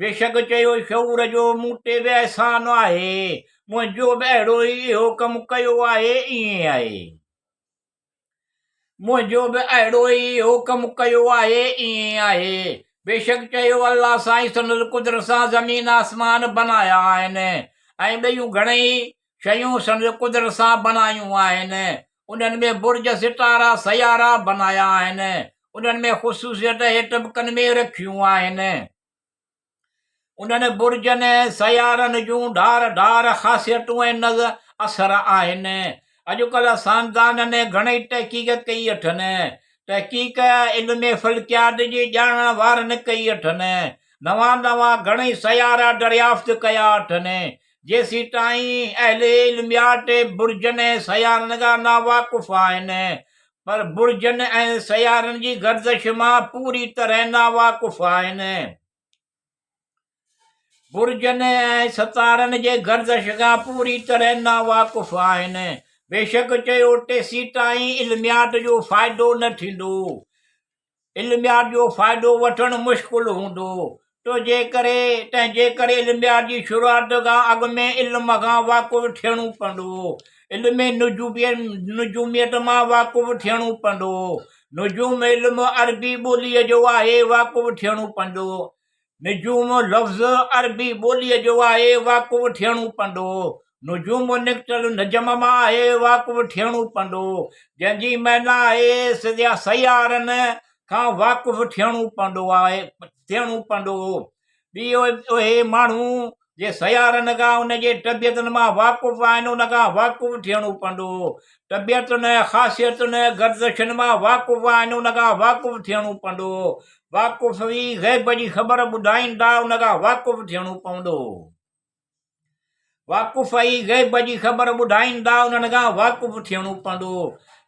बेशक चयो शौर जो मूं ते बि अहसान आहे। मुंहिंजो बि अहिड़ो ई इहो कमु कयो आहे ईअं आहे। मुंहिंजो बि अहिड़ो ई इहो कमु कयो आहे ईअं आहे। बेशक चयो अल्लाह साईं संदसि कुदरत सां ज़मीन आसमान बनाया आहिनि ऐं ॿियूं घणेई शयूं संदसि कुदरत सां बनायूं आहिनि। उन्हनि में बुर्ज सितारा सयारा बनाया आहिनि। उन्हनि में ख़ुशूसियत हेठि टबकनि में रखियूं आहिनि। उन्हनि बुर्जनि सयारनि जूं धार धार ख़ासियतूं ऐं नज़र असर आहिनि। अॼुकल्ह साइंसदाननि घणेई तहक़ीक़ कई अथनि। तहक़ीक़ इल्म फल्कियात जी ॼाणण वारनि कई अथनि। नवां घणेई सयारा दरियाफ़्त कया अथनि। जेसीं ताईं अहले इल्मियात बुर्जनि ऐं सयारनि खां नावाक़ुफ़ आहिनि पर बुर्जनि ऐं सयारनि जी गर्दिश मां पूरी तरह नावाक़ुफ़ आहिनि। बुर्जनि ऐं सितारनि जे गर्दिश खां पूरी तरह नावाक़ुफ़ आहिनि। बेशक चयो तेसीं ताईं इल्मियात जो फ़ाइदो न थींदो। इल्मियात जो फ़ाइदो वठणु मुश्किल हूंदो। तो जे करे तंहिंजे करे इल्मियात जी शुरूआत खां अॻु में इल्म खां वाक़ुफ़ु थियणो पवंदो। इल्म नुजूमियत मां वाक़ुफ़ु थियणो पवंदो। नुजूम इल्म अरबी ॿोलीअ जो आहे, वाक़ुफ़ु थियणो पवंदो। नुजूम लफ़्ज़ अरबी ॿोलीअ जो आहे, वाक़ुफ़ु थियणो पवंदो। नुजूम निकितल नजम मां आहे, वाक़ुफ़ु थियणो पवंदो। जंहिंजी मैना आहे सयारनि खां वाक़ुफ़ु थियणो पवंदो आहे, थियणो पवंदो। ॿी उहे माण्हू जे सयारनि खां उनजे तबियतुनि मां वाक़ुफ़ु आहिनि, उन खां वाक़ुफ़ु थियणो पवंदो। तबियतुनि ख़ासियतुनि गर्दिशुनि मां वाक़ुफ़ु आहिनि, उन खां वाक़ुफ़ु थियणो पवंदो। वाक़ुफ़ ई ग़ैब जी ख़बर ॿुधाईंदा, उन खां वाक़ुफ़ु थियणो पवंदो। वाक़ुफ़ ई ग़ैब जी ख़बर ॿुधाईंदा, उन्हनि खां वाक़ुफ़ु थियणो पवंदो।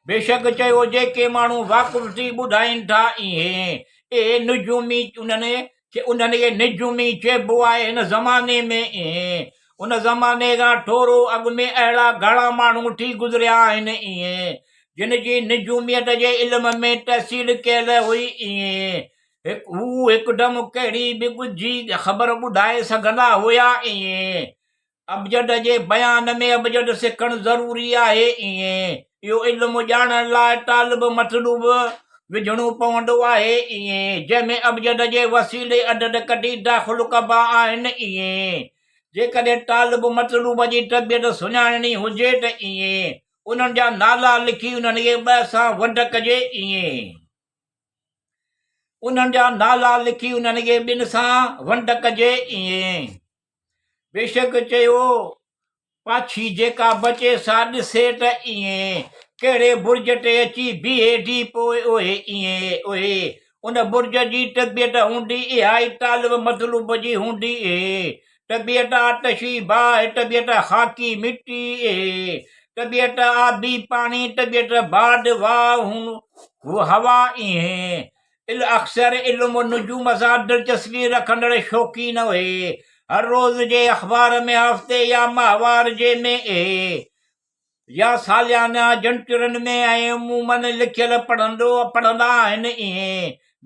बेशक चयो जेके माण्हू वाक़ुफ़ थी ॿुधाइनि था इहे नुजूमी उन्हनि खे निजूमी चइबो आहे। हिन ज़माने में उन ज़माने खां थोरो अॻु में अहिड़ा घणा माण्हू थी गुज़रिया आहिनि जिन जी निजूमियत जे इल्म में तहसील कयल हुई। हू हिकदमि कहिड़ी बि ॻुझी ख़बर ॿुधाए सघंदा हुया। अबजद जे बयान में अबजद सिखणु ज़रूरी आहे। इहो इल्मु ॼाणण लाइ तालिब मतलूब विझणो पवंदो आहे। जंहिंमें अबजद जे वसीले अदद कढी दाख़िल कबा आहिनि। जेकॾहिं तालिब मतलूब जी तबियत सुञाणणी हुजे त उन्हनि जा नाला लिखी उन्हनि खे ॿ सां वंड कजे। उन्हनि जा नाला लिखी उन्हनि खे ॿिनि सां वंड कजे। बेशक चयो पाछी जेका बचे सा ॾिसे त कहिड़े बुर्ज ते अची बीहे थी पोइ उहे उन बुर्ज जी तबियत हूंदी इहा ई तालिब मतलूब जी हूंदी। तबियत आतशी बाहि, तबियत ख़ाकी मिट्टी, तबियत आबी पाणी, तबियत बाड वाह हवा। अक्सर इल्मु नुजूम सां दिलचस्पी रखंदड़ शौक़ीन हुए। हर रोज़ जे अख़बार में हफ़्ते या माहवार जे में या सालियाना जंतरनि में ऐं अमूमन लिखियल पढ़ंदा आहिनि।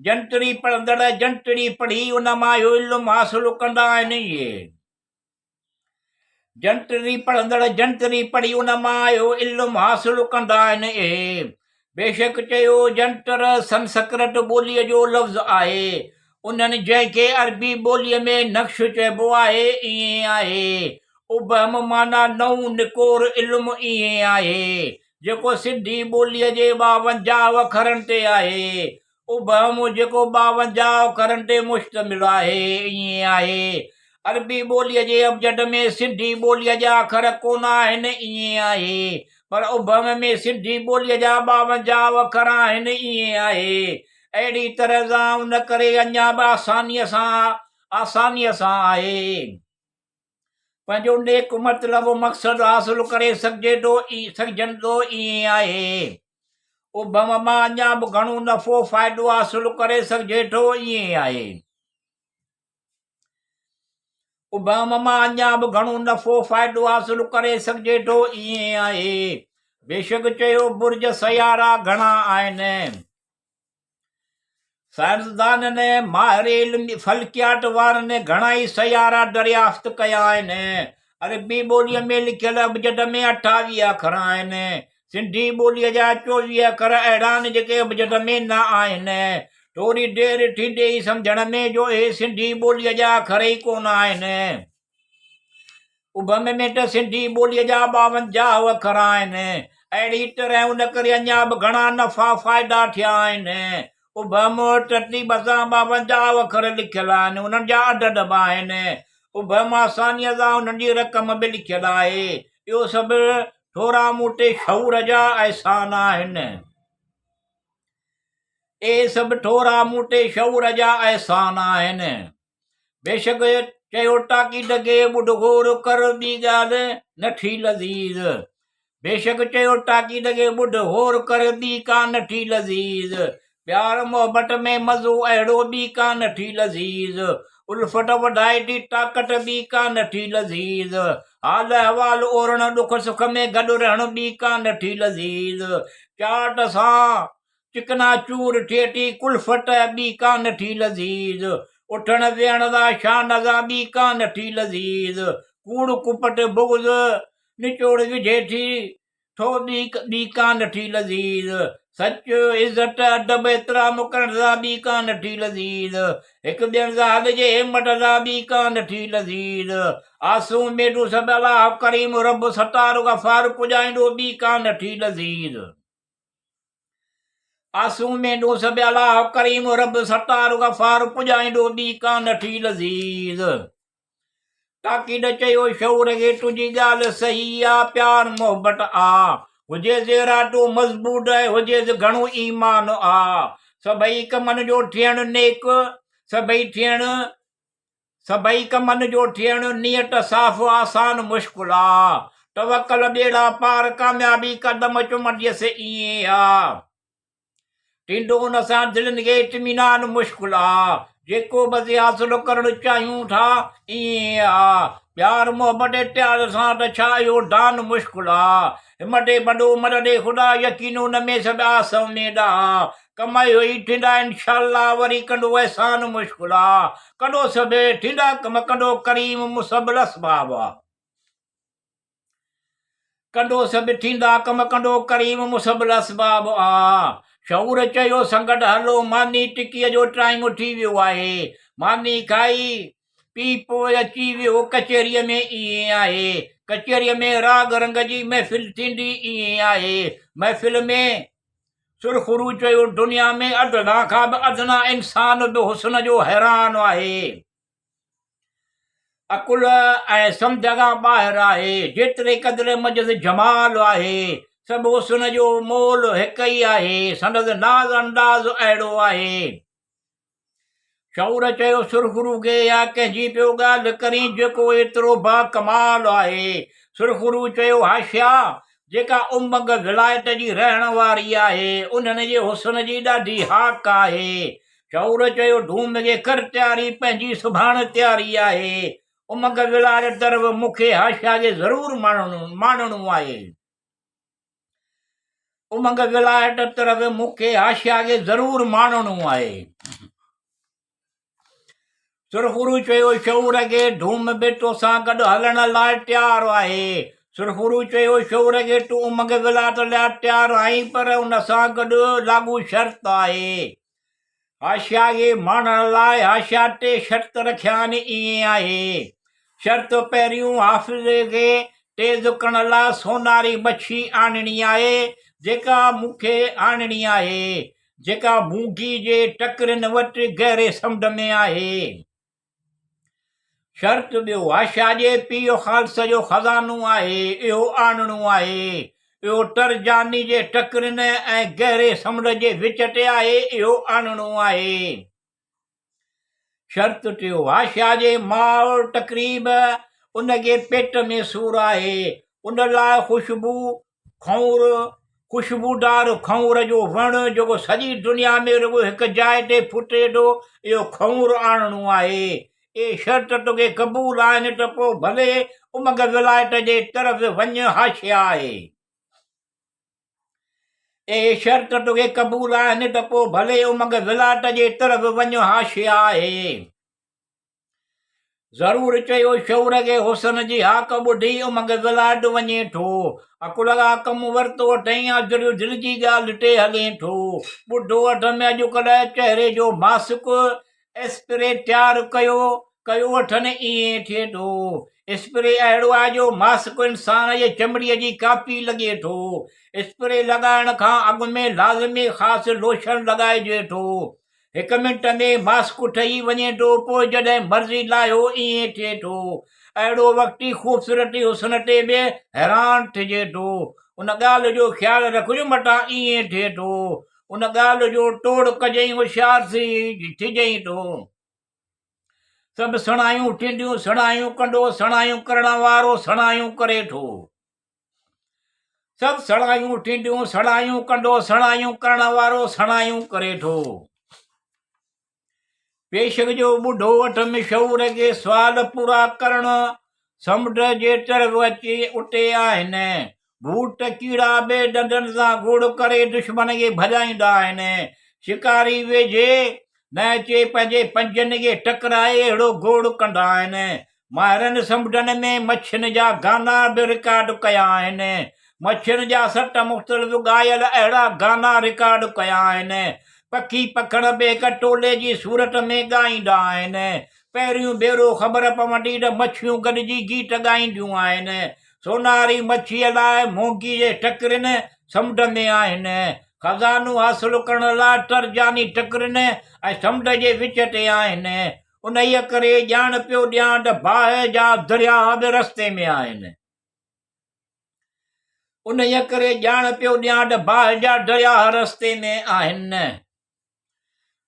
जंतरी पढ़ंदड़ जंतरी पढ़ी उन मां इहो इल्मु हासिलु कंदा आहिनि। जंतरी पढ़ंदड़ जंतरी पढ़ी उन मां इहो इल्मु हासिलु कंदा आहिनि। बेशक चयो जंतर संस्कृत ॿोलीअ जो लफ़्ज़ आहे। उन्हनि जंहिंखे अरबी ॿोलीअ में नक्श चइबो आहे आहे। उबहम माना नओं निकोर इल्मु आहे जेको सिंधी ॿोलीअ जे 52 अखरनि ते आहे। उबहम जेको 52 अखरनि ते मुश्तमिल आहे आहे। अरबी ॿोलीअ जे अबजद में सिंधी ॿोलीअ जा अखर कोन आहिनि आहे, पर उबहम में सिंधी ॿोलीअ जा 52 अखर आहिनि आहे। अहिड़ी तरह सां उन करे अञा बि आसानीअ सां आहे पंहिंजो नेक मतिलबु मक़सदु हासिलु करे सघजनि थो आहे। उबहम मां अञा बि घणो नफ़ो फ़ाइदो हासिलु करे सघिजे थो आहे। उबहम मां अञा बि घणो नफ़ो फ़ाइदो हासिलु करे सघिजे थो आहे। बेशक चयो बुर्ज सयारा घणा आहिनि। साइंसदाननि माहिर फल्कियात वारनि घणा ई सयारा दरियाफ़्त कया आहिनि। अरबी ॿोलीअ में लिखियल अबजद में 28 अखर आहिनि। सिंधी ॿोलीअ जा 24 अखर अहिड़ा आहिनि जेके अबजद में न आहिनि। थोरी देरि थींदे ई सम्झण में जो इहे सिंधी ॿोलीअ जा अखर ई कोन आहिनि। उबहम में त सिंधी ॿोलीअ जा 52 अखर आहिनि। अहिड़ी तरह उन करे अञा बि घणा नफ़ा फ़ाइदा थिया आहिनि। उबहम तरतीब सां 52 अखर लिखियल आहिनि, उन्हनि जा अदद बि आहिनि। उबहम आसानीअ सां उन्हनि जी रक़म बि लिखियल आहे। इहो सभु थोरा मोटे शऊर जा अहसान आहिनि। इहे सभु थोरा मोटे शऊर जा अहसान आहिनि। बेशक चयो ताक़ीद खे ॿुधगोर कर ॿी ॻाल्हि नठी लज़ीज़। बेशक चयो ताक़ीद खे ॿुधगोर कर ॿी का नठी लज़ीज़। प्यार मोहबत में मज़ो अहिड़ो ॿी का नठी लज़ीज़। उल्फत वधाए थी ताक़त ॿी का नठी लज़ीज़। हाल अहवाल ओरण ॾुख सुख में गॾु रहण ॿी का नठी लज़ीज़। चाट सां चिकना चूर थिए थी कुल्फत ॿी का नठी लज़ीज़। उठण वेहण दा शान दा ॿी का नठी लज़ीज़ कूड़ कुपट बुग़्ज़ निचोड़ विझे थी ठो ॿी का नठी लज़ीज़ सच इज़त अदब एतिराम करण दा ॿी का नठी लज़ीज़ हिक ॿियनि सां हलिजे हिमत दा ॿी का नठी लज़ीज़ आसूं मेडू सभु अलाह करीम रब सतार गफ़ार पुॼाईंदो ॿी का नठी लज़ीज़ आसूं मेडू सभु अलाह करीम रब सतार गफ़ार पुॼाईंदो ॿी का नठी लज़ीज़ ताकीद चयो शौर खे तुंहिंजी ॻाल्हि सही आ प्यार मोहबत आ हुजेसि इरादो मज़बूत आहे हुजेसि घणो ईमान आ सभई कमनि जो थियणु नेक सभई कमनि जो थियणु नियत साफ़ आसान मुश्किल आ तवक्कल ॿेड़ा पार कामयाबी कदम चुमंदियसि ईअं आ टींडो हुन सां दिलनि खे इत्मीनान मुश्किल आ जेको बि हासिल करणु चाहियूं था ईअं आ प्यार मोहबत इत्यादि सां त छा इहो दान मुश्किल आ हिमते बॾो मददे ख़ुदा यकीन हुन में सभु आस उमेद आ कमाई हुई थींदा इंशाअल्लाह वरी कंदो अहसान मुश्किल आ कंदो सभु थींदा कम कंदो करीम मुसबल असबाब आ कंदो सभु थींदा कम कंदो करीम मुसबल असबाब आ शऊर चयो संगत हलो मानी टिकीअ जो टाइम थी वियो आहे मानी खाई पी पोइ अची वियो कचहरीअ में ईअं आहे कचहरीअ में राग रंग जी महफ़िल थींदी ईअं आहे महफ़िल में सुरखुरू चयो दुनिया में अदना खां बि अदना इंसान बि हुस्न जो हैरान आहे अकुल ऐं सम्झ खां ॿाहिरि आहे जेतिरे क़दुरु मजज़ जमाल आहे सभु हुस्न जो मोल हिकु ई आहे संदसि नाज़ अंदाज़ अहिड़ो आहे शऊर चयो सुरखुरू खे या कंहिंजी पियो ॻाल्हि करी जेको एतिरो बा कमाल आहे सुरखुरू चयो हाशिया जेका उमंग विलायत जी रहण वारी आहे उन्हनि जे हुस्न जी ॾाढी हाक आहे शऊर चयो धूम खे कर तयारी पंहिंजी सुभाणे तयारी आहे उमंग विलायत तरफ़ मूंखे हाशिया खे ज़रूरु माणणो आहे उमंग विलायत तरफ़ मूंखे हाशिया खे ज़रूरु माणणो आहे सुरखुरू चयो शऊर खे धूम बेटो सां गॾु हलण लाइ तयारु आहे सुरखुरू चयो शऊर खे तूं उमंग विलायत लाइ तयारु आहीं पर उन सां गॾु लागू शर्त आहे हाशिया खे माणण लाइ हाशिया ते शर्त रखिया आहिनि ईअं आहे शर्त पहिरियों हाफ़िज़ खे तेज़ करण लाइ सोनारी मच्छी आणणी आहे जेका मूंखे आणणी आहे जेका मूंगी जे टकरनि वटि गहरे समुंड में आहे शर्त ॿियो हाशिया जे पीउ ख़ालस जो खज़ानो आहे इहो आणणो आहे इहो तरजानी जे टकरनि ऐं गहरे समुंड जे विच ते आहे इहो आणणो आहे शर्त टियो हाशिया जे माउ तक़रीब उनखे पेट में सूरु आहे उन लाइ ख़ुशबूदार खौर जो वणु जेको सॼी दुनिया में रुॻो हिकु जाइ ते फुटे थो इहो खौर आणणो आहे ए शर्त तोखे क़बूल आहिनि त पोइ भले उमंग विलायत जे तरफ़ वञ हाशिया आहे ए शर्त तोखे क़बूल आहिनि त पोइ भले उमंग विलायत जे तरफ़ वञ हाशिया आहे ज़रूरु चयो शऊर खे हुस्न जी हाक ॿुधी उमंग विलायत वञे थो अकुल खां कमु वरितो अथई अजरियो दिलि जी ॻाल्हि ते हले थो ॿुढो हथ में अॼुकल्ह चहिरे जो मास्क स्प्रे तयारु कयो वठनि ईअं थिए थो स्प्रे अहिड़ो आहे जो मास्क इंसान जे चमड़ीअ जी कापी लॻे थो स्प्रे लॻाइण खां अॻु में लाज़मी ख़ासि लोशन लॻाइजे थो 1 मिंट में मास्क ठही वञे थो पोइ जॾहिं मर्ज़ी लाहियो ईअं थिए थो अहिड़ो वक़्ती ख़ूबसूरती हुस्न ते बि हैरान थिए थो उन ॻाल्हि जो ख़्यालु रखिजो मटां ईअं थिए थो उन ॻाल्हि जो तोड़ कजई होशियार थिजई थो सभु सणायूं थींदियूं सणायूं कंदो सणायूं करण वारो सणायूं करे थो सभु सणायूं थींदियूं सणायूं कंदो सणायूं करण वारो सणायूं करे थो पेशक जो ॿुढो वठ में शऊर खे सुवाल पूरा करण समुंड जे तरफ़ अची उते आहिनि भूत कीड़ा बि ॾंदनि सां गोड़ करे दुश्मन खे भॼाईंदा आहिनि शिकारी वेझे न चे पंहिंजे पंजनि खे टकराए अहिड़ो गोड़ कंदा आहिनि। माहिरनि समुंडनि में मच्छियुनि जा गाना बि रिकॉर्ड कया आहिनि। मच्छियुनि जा 7 मुख़्तलिफ़ ॻायल अहिड़ा गाना रिकॉर्ड कया आहिनि। पखी पखण बि हिक टोले जी सूरत में ॻाईंदा आहिनि। पहिरियों भेरो ख़बर पवंदी त मच्छियूं गॾिजी गीत ॻाईंदियूं आहिनि। सोनारी मच्छीअ लाइ मोंगी जे टकरनि समुंड में आहिनि। खज़ानो हासिलु करण लाइ तर्जानी टकरनि ऐं समुंड जे विच ते आहिनि। उन्हीअ करे ॼाण पियो ॾियां त बाहि जा दरिया बि रस्ते में आहिनि। उन्हीअ करे ॼाण पियो ॾियां त बाहि जा दरिया रस्ते में आहिनि।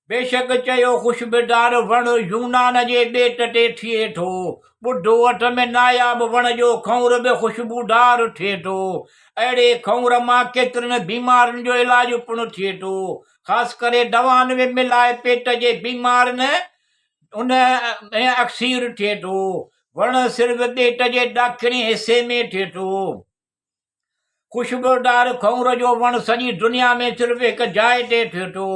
बेशक चयो ख़ुशबूदार वण यूनान जे ॿेट ते थिए थो। ॿुढो वठ में नायाब वण जो खौर बि ख़ुशबूदार थिए थो। अहिड़े खौर मां केतिरनि बीमारियुनि जो इलाज पिणु थिए थो। ख़ासि करे दवाउनि में मिलाए पेट जे बीमारनि उन में अक्सीर थिए थो। वण सिर्फ़ ॿेट जे ॾाखिणी हिसे में थिए थो। ख़ुशबूदार खौर जो वण सॼी दुनिया में सिर्फ़ हिकु जाइ ते थिए थो।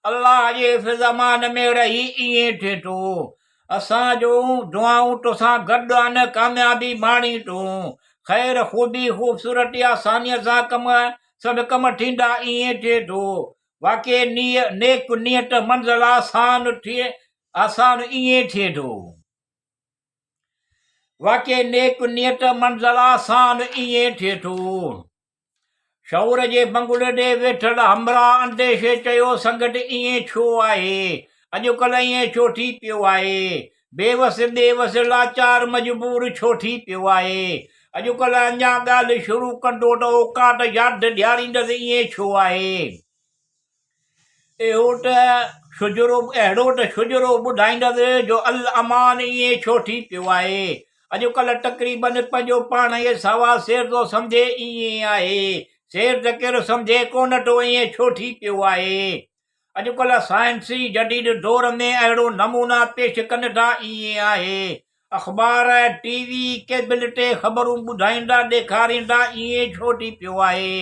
अल्लाह जे ज़मान में रही ईअं थिए थो। असांजो दुआऊं तोसां गॾु आहिनि कामयाबी माणी तूं। ख़ैर ख़ूबी ख़ूबसूरती आसानीअ सां सभु कम थींदा ईअं थिए थो। वाक़ई नेक नियत मंज़िल आसान ईअं थिए थो। वाक़ई नेक नियत मंज़िल आसान ईअं थिए थो। शौर जे बंगुल ॾे वेठल हमरा अंदेशे चयो संगत ईअं छो आहे। अॼुकल्ह ईअं छो थी पियो आहे। बेवस बेवस लाचार मजबूर छो थी पियो आहे। अॼुकल्ह अञा ॻाल्हि शुरू कंदो त औकात यादि ॾियारींदसि ईअं छो आहे। अहिड़ो त शुजरो ॿुधाईंदसि जो अल अमान ईअं छो थी पियो आहे। अॼुकल्ह तक़रीबन पंहिंजो पाण खे सावा शेर थो सम्झे ईअं आहे। शेर त केरु सम्झे कोन थो ईअं छो थी पियो आहे। अॼुकल्ह साइंसी जदीद दौर में अहिड़ो नमूना पेश कनि था ईअं आहे। अख़बार टीवी केबल ते ख़बरूं ॿुधाईंदा ॾेखारींदा ईअं छो थी पियो आहे।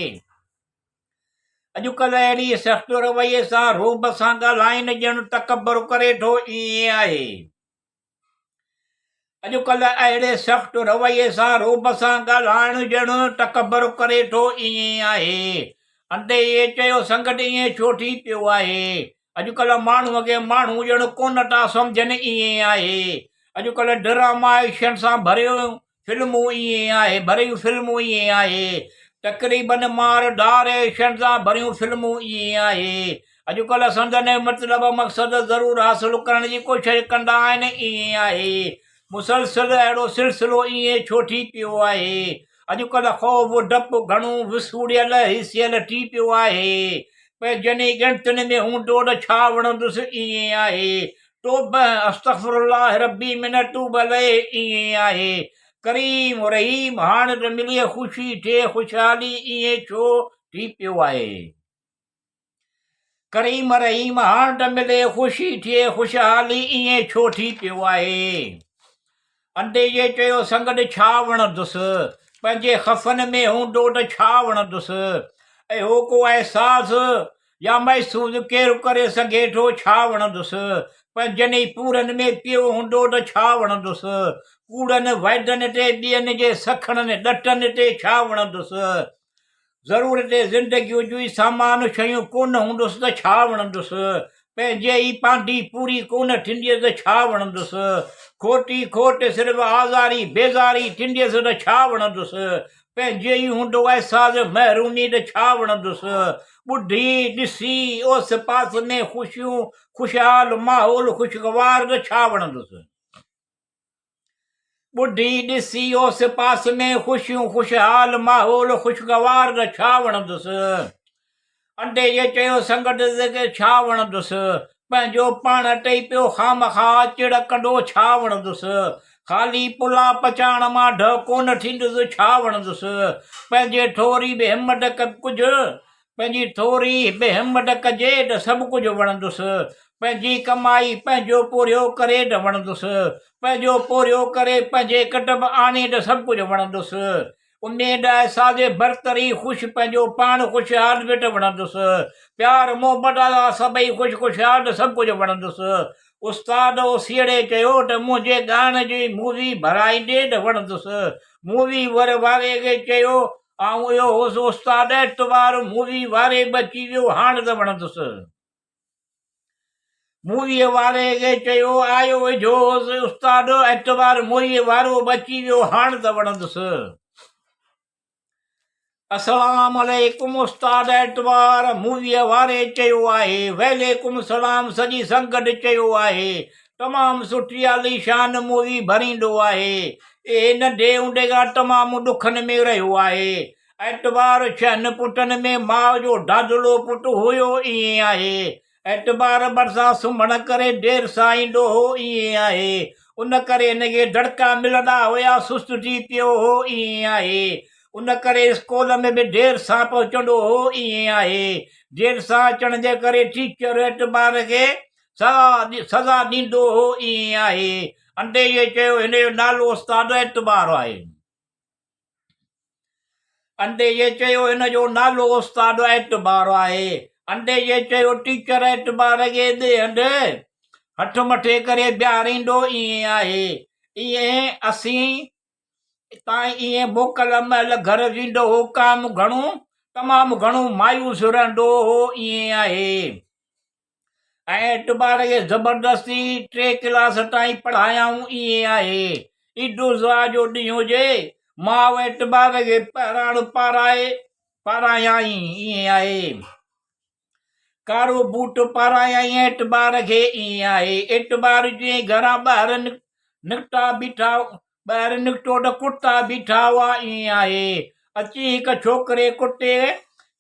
अॼुकल्ह अहिड़ी सख़्त रवैये सां रोब सां ॻाल्हाइनि ॼण तकबर करे थो ईअं आहे। अॼुकल्ह अहिड़े सख़्त रवैये सां रोब सां ॻाल्हाइण ॼण तकबर करे थो ईअं आहे। अंधे इहे चयो संगत ईअं छो थी पियो आहे। अॼुकल्ह माण्हूअ खे माण्हू ॼण कोन था सम्झनि ईअं आहे। अॼुकल्ह ड्रामा एक्शन सां भरियूं फिल्मूं ईअं आहे। तक़रीबन मार धार एक्शन सां भरियूं फिल्मूं ईअं आहे। अॼुकल्ह संदन मतिलबु मक़सदु ज़रूरु हासिलु करण जी कोशिशि कंदा आहिनि ईअं आहे। मुसलसल अहिड़ो सिलसिलो ईअं छो थी पियो आहे। अॼुकल्ह ख़ौफ़ डपु घणो विसूड़ियल हिसियल थी पियो आहे। पर जॾहिं ॻणतुनि में हूंदो त छा वणंदुसि ईअं आहे। तोब अस्तग़फिरुल्लाह रब्बी मिन तूब लहे ईअं आहे। करीम रहीम हाणे त मिली ख़ुशी थिए ख़ुशहाली ईअं छो थी पियो आहे। करीम रहीम हाणे त मिले ख़ुशी थिए ख़ुशहाली ईअं छो थी पियो आहे। अंधे जे चयो संगत छा वणंदुसि। पंहिंजे ख़फ़नि में हूंदो त छा वणंदुसि। ऐं हो को अहसास या महसूस केरु करे सघे थो छा वणंदुसि। पर जॾहिं पूरनि में पियो हूंदो त छा वणंदुसि। कूड़नि वैदनि ते ॿियनि जे सखणनि ॾटनि ते छा वणंदुसि। ज़रूरत ज़िंदगीअ जूं सामान शयूं कोन हूंदुसि त छा वणंदुसि। पंहिंजे ई पांडी पूरी कोन थींदीअसि त छा वणंदुसि। खोटी खोट सिर्फ़ु आज़ारी बेज़ारी थींदीअसि त छा वणंदुसि। पंहिंजे ई हूंदो अहसास महिरूमी त छा वणंदुसि। ॿुधी ॾिसी ओस पास में ख़ुशियूं ख़ुशहाल माहौल ख़ुशगवार त छा वणंदुसि। ॿुधी ॾिसी ओस पास में ख़ुशियूं ख़ुशहाल माहौल ख़ुशगवार त छा वणंदुसि। अंधे जे चयो संगत छा वणंदुसि। पंहिंजो पाण टई पियो खामखा चिड़ कंदो छा वणंदुसि। ख़ाली पुला पचाइण मां ढ कोन थींदुसि छा वणंदुसि। पंहिंजी थोरी बि हिमत कजे त सभु कुझु वणंदुसि। पंहिंजी कमाई पंहिंजो पूरियो करे त वणंदुसि। पंहिंजो पूरियो करे पंहिंजे कटब आणे त सभु कुझु वणंदुसि। उमेद आहे साजे बरतरी ख़ुशि पंहिंजो पाण ख़ुशहाल वेठ वणंदुसि प्यार मोहबत आहे सभई ख़ुशहाल सभु कुझु वणंदुसि उस्ताद सीड़े चयो त मुंहिंजे ॻाइण जी मूवी भराईंदे त वणंदुसि मूवी वारे खे चयो ऐं इहो हुउसि उस्ताद एतवार मूवी वारे बि अची वियो हाणे त वणंदुसि मूवीअ वारे खे चयो आयो वेझोसि उस्ताद एतवार मूवीअ वारो बि अची वियो हाणे त वणंदुसि अस्सलाम अलैकुम उस्ताद एतवार मूवीअ वारे चयो आहे वैलेकुम सलाम सॼी संगत चयो आहे तमामु सुठी आलीशान मूवी भरींदो आहे ए नंढे हूंदे खां तमामु ॾुखनि में रहियो आहे एतवार छहनि पुटनि में माउ जो ॾाढो पुटु हुयो ईअं आहे एतवार भरिसां सुम्हण करे देरि सां ईंदो हो ईअं आहे उन करे हिनखे दड़का मिलंदा हुया सुस्त थी पियो हो ईअं आहे उन करे स्कूल में बि देरि सां पहुचंदो हो ईअं आहे देरि सां अचण जे करे टीचर एतवार खे सज़ा ॾींदो हो ईअं आहे अंडे इहे चयो हिन जो नालो उस्ताद एतवार आहे अंडे इहे चयो हिन जो नालो उस्ताद एतवार आहे अंडे इहे चयो टीचर एतवार खे हंध हथ मथे करे ॿियारींदो ईअं आहे ईअं असीं तव्हां ईअं मोकल महिल घर वेंदो हो काम घणो तमामु घणो मायूस रहंदो हो ईअं आहे ऐं एतवार खे ज़बरदस्ती 3 क्लास ताईं पढ़ायाऊं ईअं आहे ईद उल ज़ुहा जो ॾींहुं हुजे माउ एतवार खे पहिराण पारायाई ईअं आहे कारो बूट पारायाई एतवार खे ईअं आहे एतवार जीअं घरां ॿाहिरि निकिता बीठा ॿाहिरि निकितो त कुता बीठा हुआ ईअं आहे अची हिकु छोकिरे कुते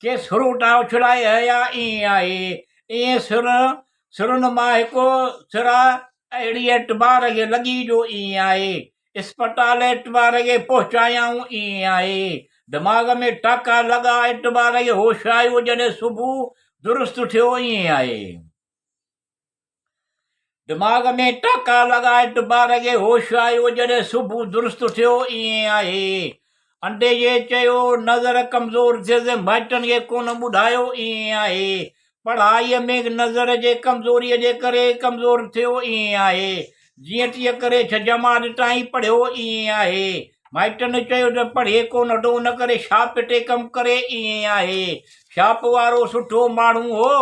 खे सुरूटा उछलाए हया ईअं आहे ईअं सुरनि मां हिकु सिरा अहिड़ी एतवार खे लॻी जो ईअं आहे इस्पताल एतवार खे पहुचायाऊं ईअं आहे दिमाग़ में टाका लॻा एतवार खे होश आयो जॾहिं सुबुह दुरुस्त थियो ईअं आहे दिमाग़ में टाका लॻा एतवार खे होश आयो जॾहिं सुबुह दुरुस्त थियो ईअं आहे अंडे जे चयो नज़र कमज़ोर थिए माइटनि खे कोन ॿुधायो ईअं आहे पढ़ाईअ में नज़र जे कमज़ोरीअ जे करे कमज़ोर थियो ईअं आहे जीअं तीअं करे 6 जमात ताईं पढ़ियो ईअं आहे माइटनि चयो त पढ़े कोन थो न करे छाप ते कमु करे ईअं आहे छाप वारो सुठो माण्हू हो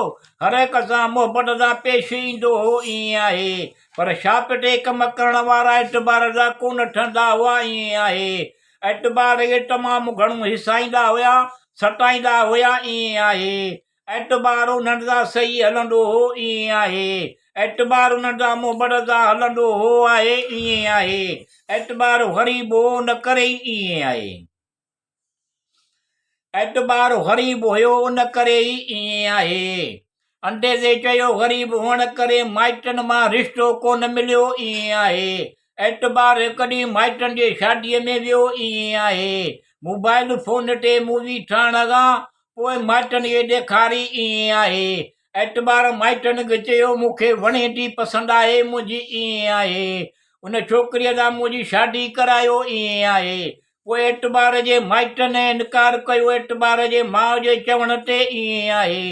हर हिक सां मोहबत सां पेश ईंदो हो ईअं आहे पर छाप ते कमु करण वारा एतवार जा कोन ठहंदा हुआ ईअं आहे एतवार खे तमामु घणो हिसाईंदा हुया सटाईंदा हुया ईअं आहे एतवार उन्हनि सां सही हलंदो हो ईअं आहे एतवार उन्हनि सां मोहबत सां हलंदो हो आहे ईअं आहे एतवार ग़रीब हो न करे ईअं आहे एतवार ग़रीब हुयो उन करे ई ईअं आहे अंडे ते चयो ग़रीब हुअण करे माइटनि मां रिश्तो कोन मिलियो ईअं आहे एतवार हिकु ॾींहुं माइटनि जे शादीअ में वियो ईअं आहे मोबाइल फ़ोन ते मूवी ठहण खां पोइ माइटनि खे ॾेखारी ईअं आहे एतवार माइटनि खे चयो मूंखे वणे थी पसंदि आहे मुंहिंजी ईअं आहे उन छोकिरीअ सां मुंहिंजी शादी करायो ईअं आहे पोइ एतवार जे माइटनि इनकार कयो एतवार जे माउ जे चवण ते ईअं आहे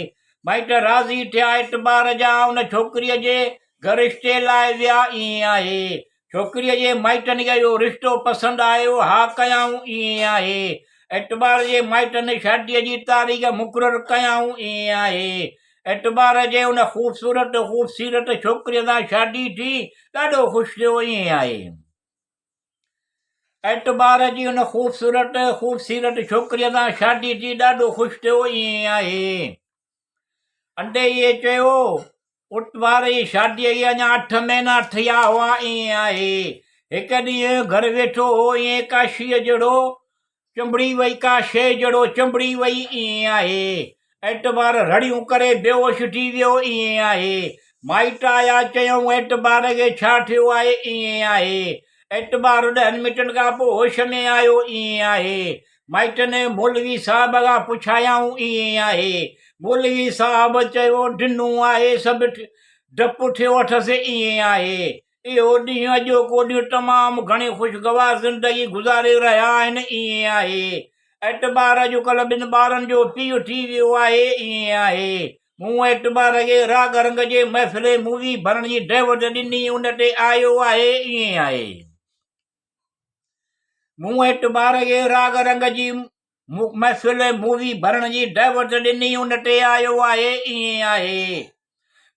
माइट राज़ी थिया एतवार जा उन छोकिरीअ जे घर रिश्ते लाइ विया ईअं आहे छोकिरीअ जे माइटनि खे इहो रिश्तो पसंदि आयो हा कयाऊं ईअं आहे एतवार जे माइटनि शादीअ जी तारीख़ मुक़ररु कयाऊं ईअं आहे एतवार जे उन ख़ूबसूरत छोकिरीअ सां शादी थी ॾाढो ख़ुशि थियो ईअं आहे एतवार जी उन ख़ूबसूरत छोकिरीअ सां शादी थी ॾाढो ख़ुशि थियो ईअं आहे अंडे इहे चयो उतवार जी शादीअ खे अञा 8 महीना थिया हुआ ईअं आहे हिकु ॾींहुं घर वेठो हो ईअं का शइ जहिड़ो चंबड़ी वई का शइ जहिड़ो चंबड़ी वई ईअं आहे एतवार रड़ियूं करे बेहोश थी वियो ईअं आहे माइट आया चयूं एतवार खे छा थियो आहे ईअं आहे एतवार 10 मिंटनि खां पोइ होश में आयो ईअं आहे माइटनि मौलवी साहिब खां पुछायाऊं ईअं आहे मौलवी साहिब चयो ढिनूं आहे सभु डपु थियो अथसि ईअं आहे इहो ॾींहुं अॼोको ॾींहुं तमामु घणी ख़ुशगवार ज़िंदगी गुज़ारे रहिया आहिनि। ईअं आहे। एतबार अॼुकल्ह ॿिनि ॿारनि जो पीउ थी वियो आहे। ईअं आहे। मूं एतबार खे राग रंग जे महफ़िल मूवी भरण जी डेवट ॾिनी, उन ते आयो आहे। ईअं आहे। मूं एतबार खे राग रंग जी महफ़िल मूवी भरण जी डेवट ॾिनी, उन ते आयो आहे। ईअं आहे।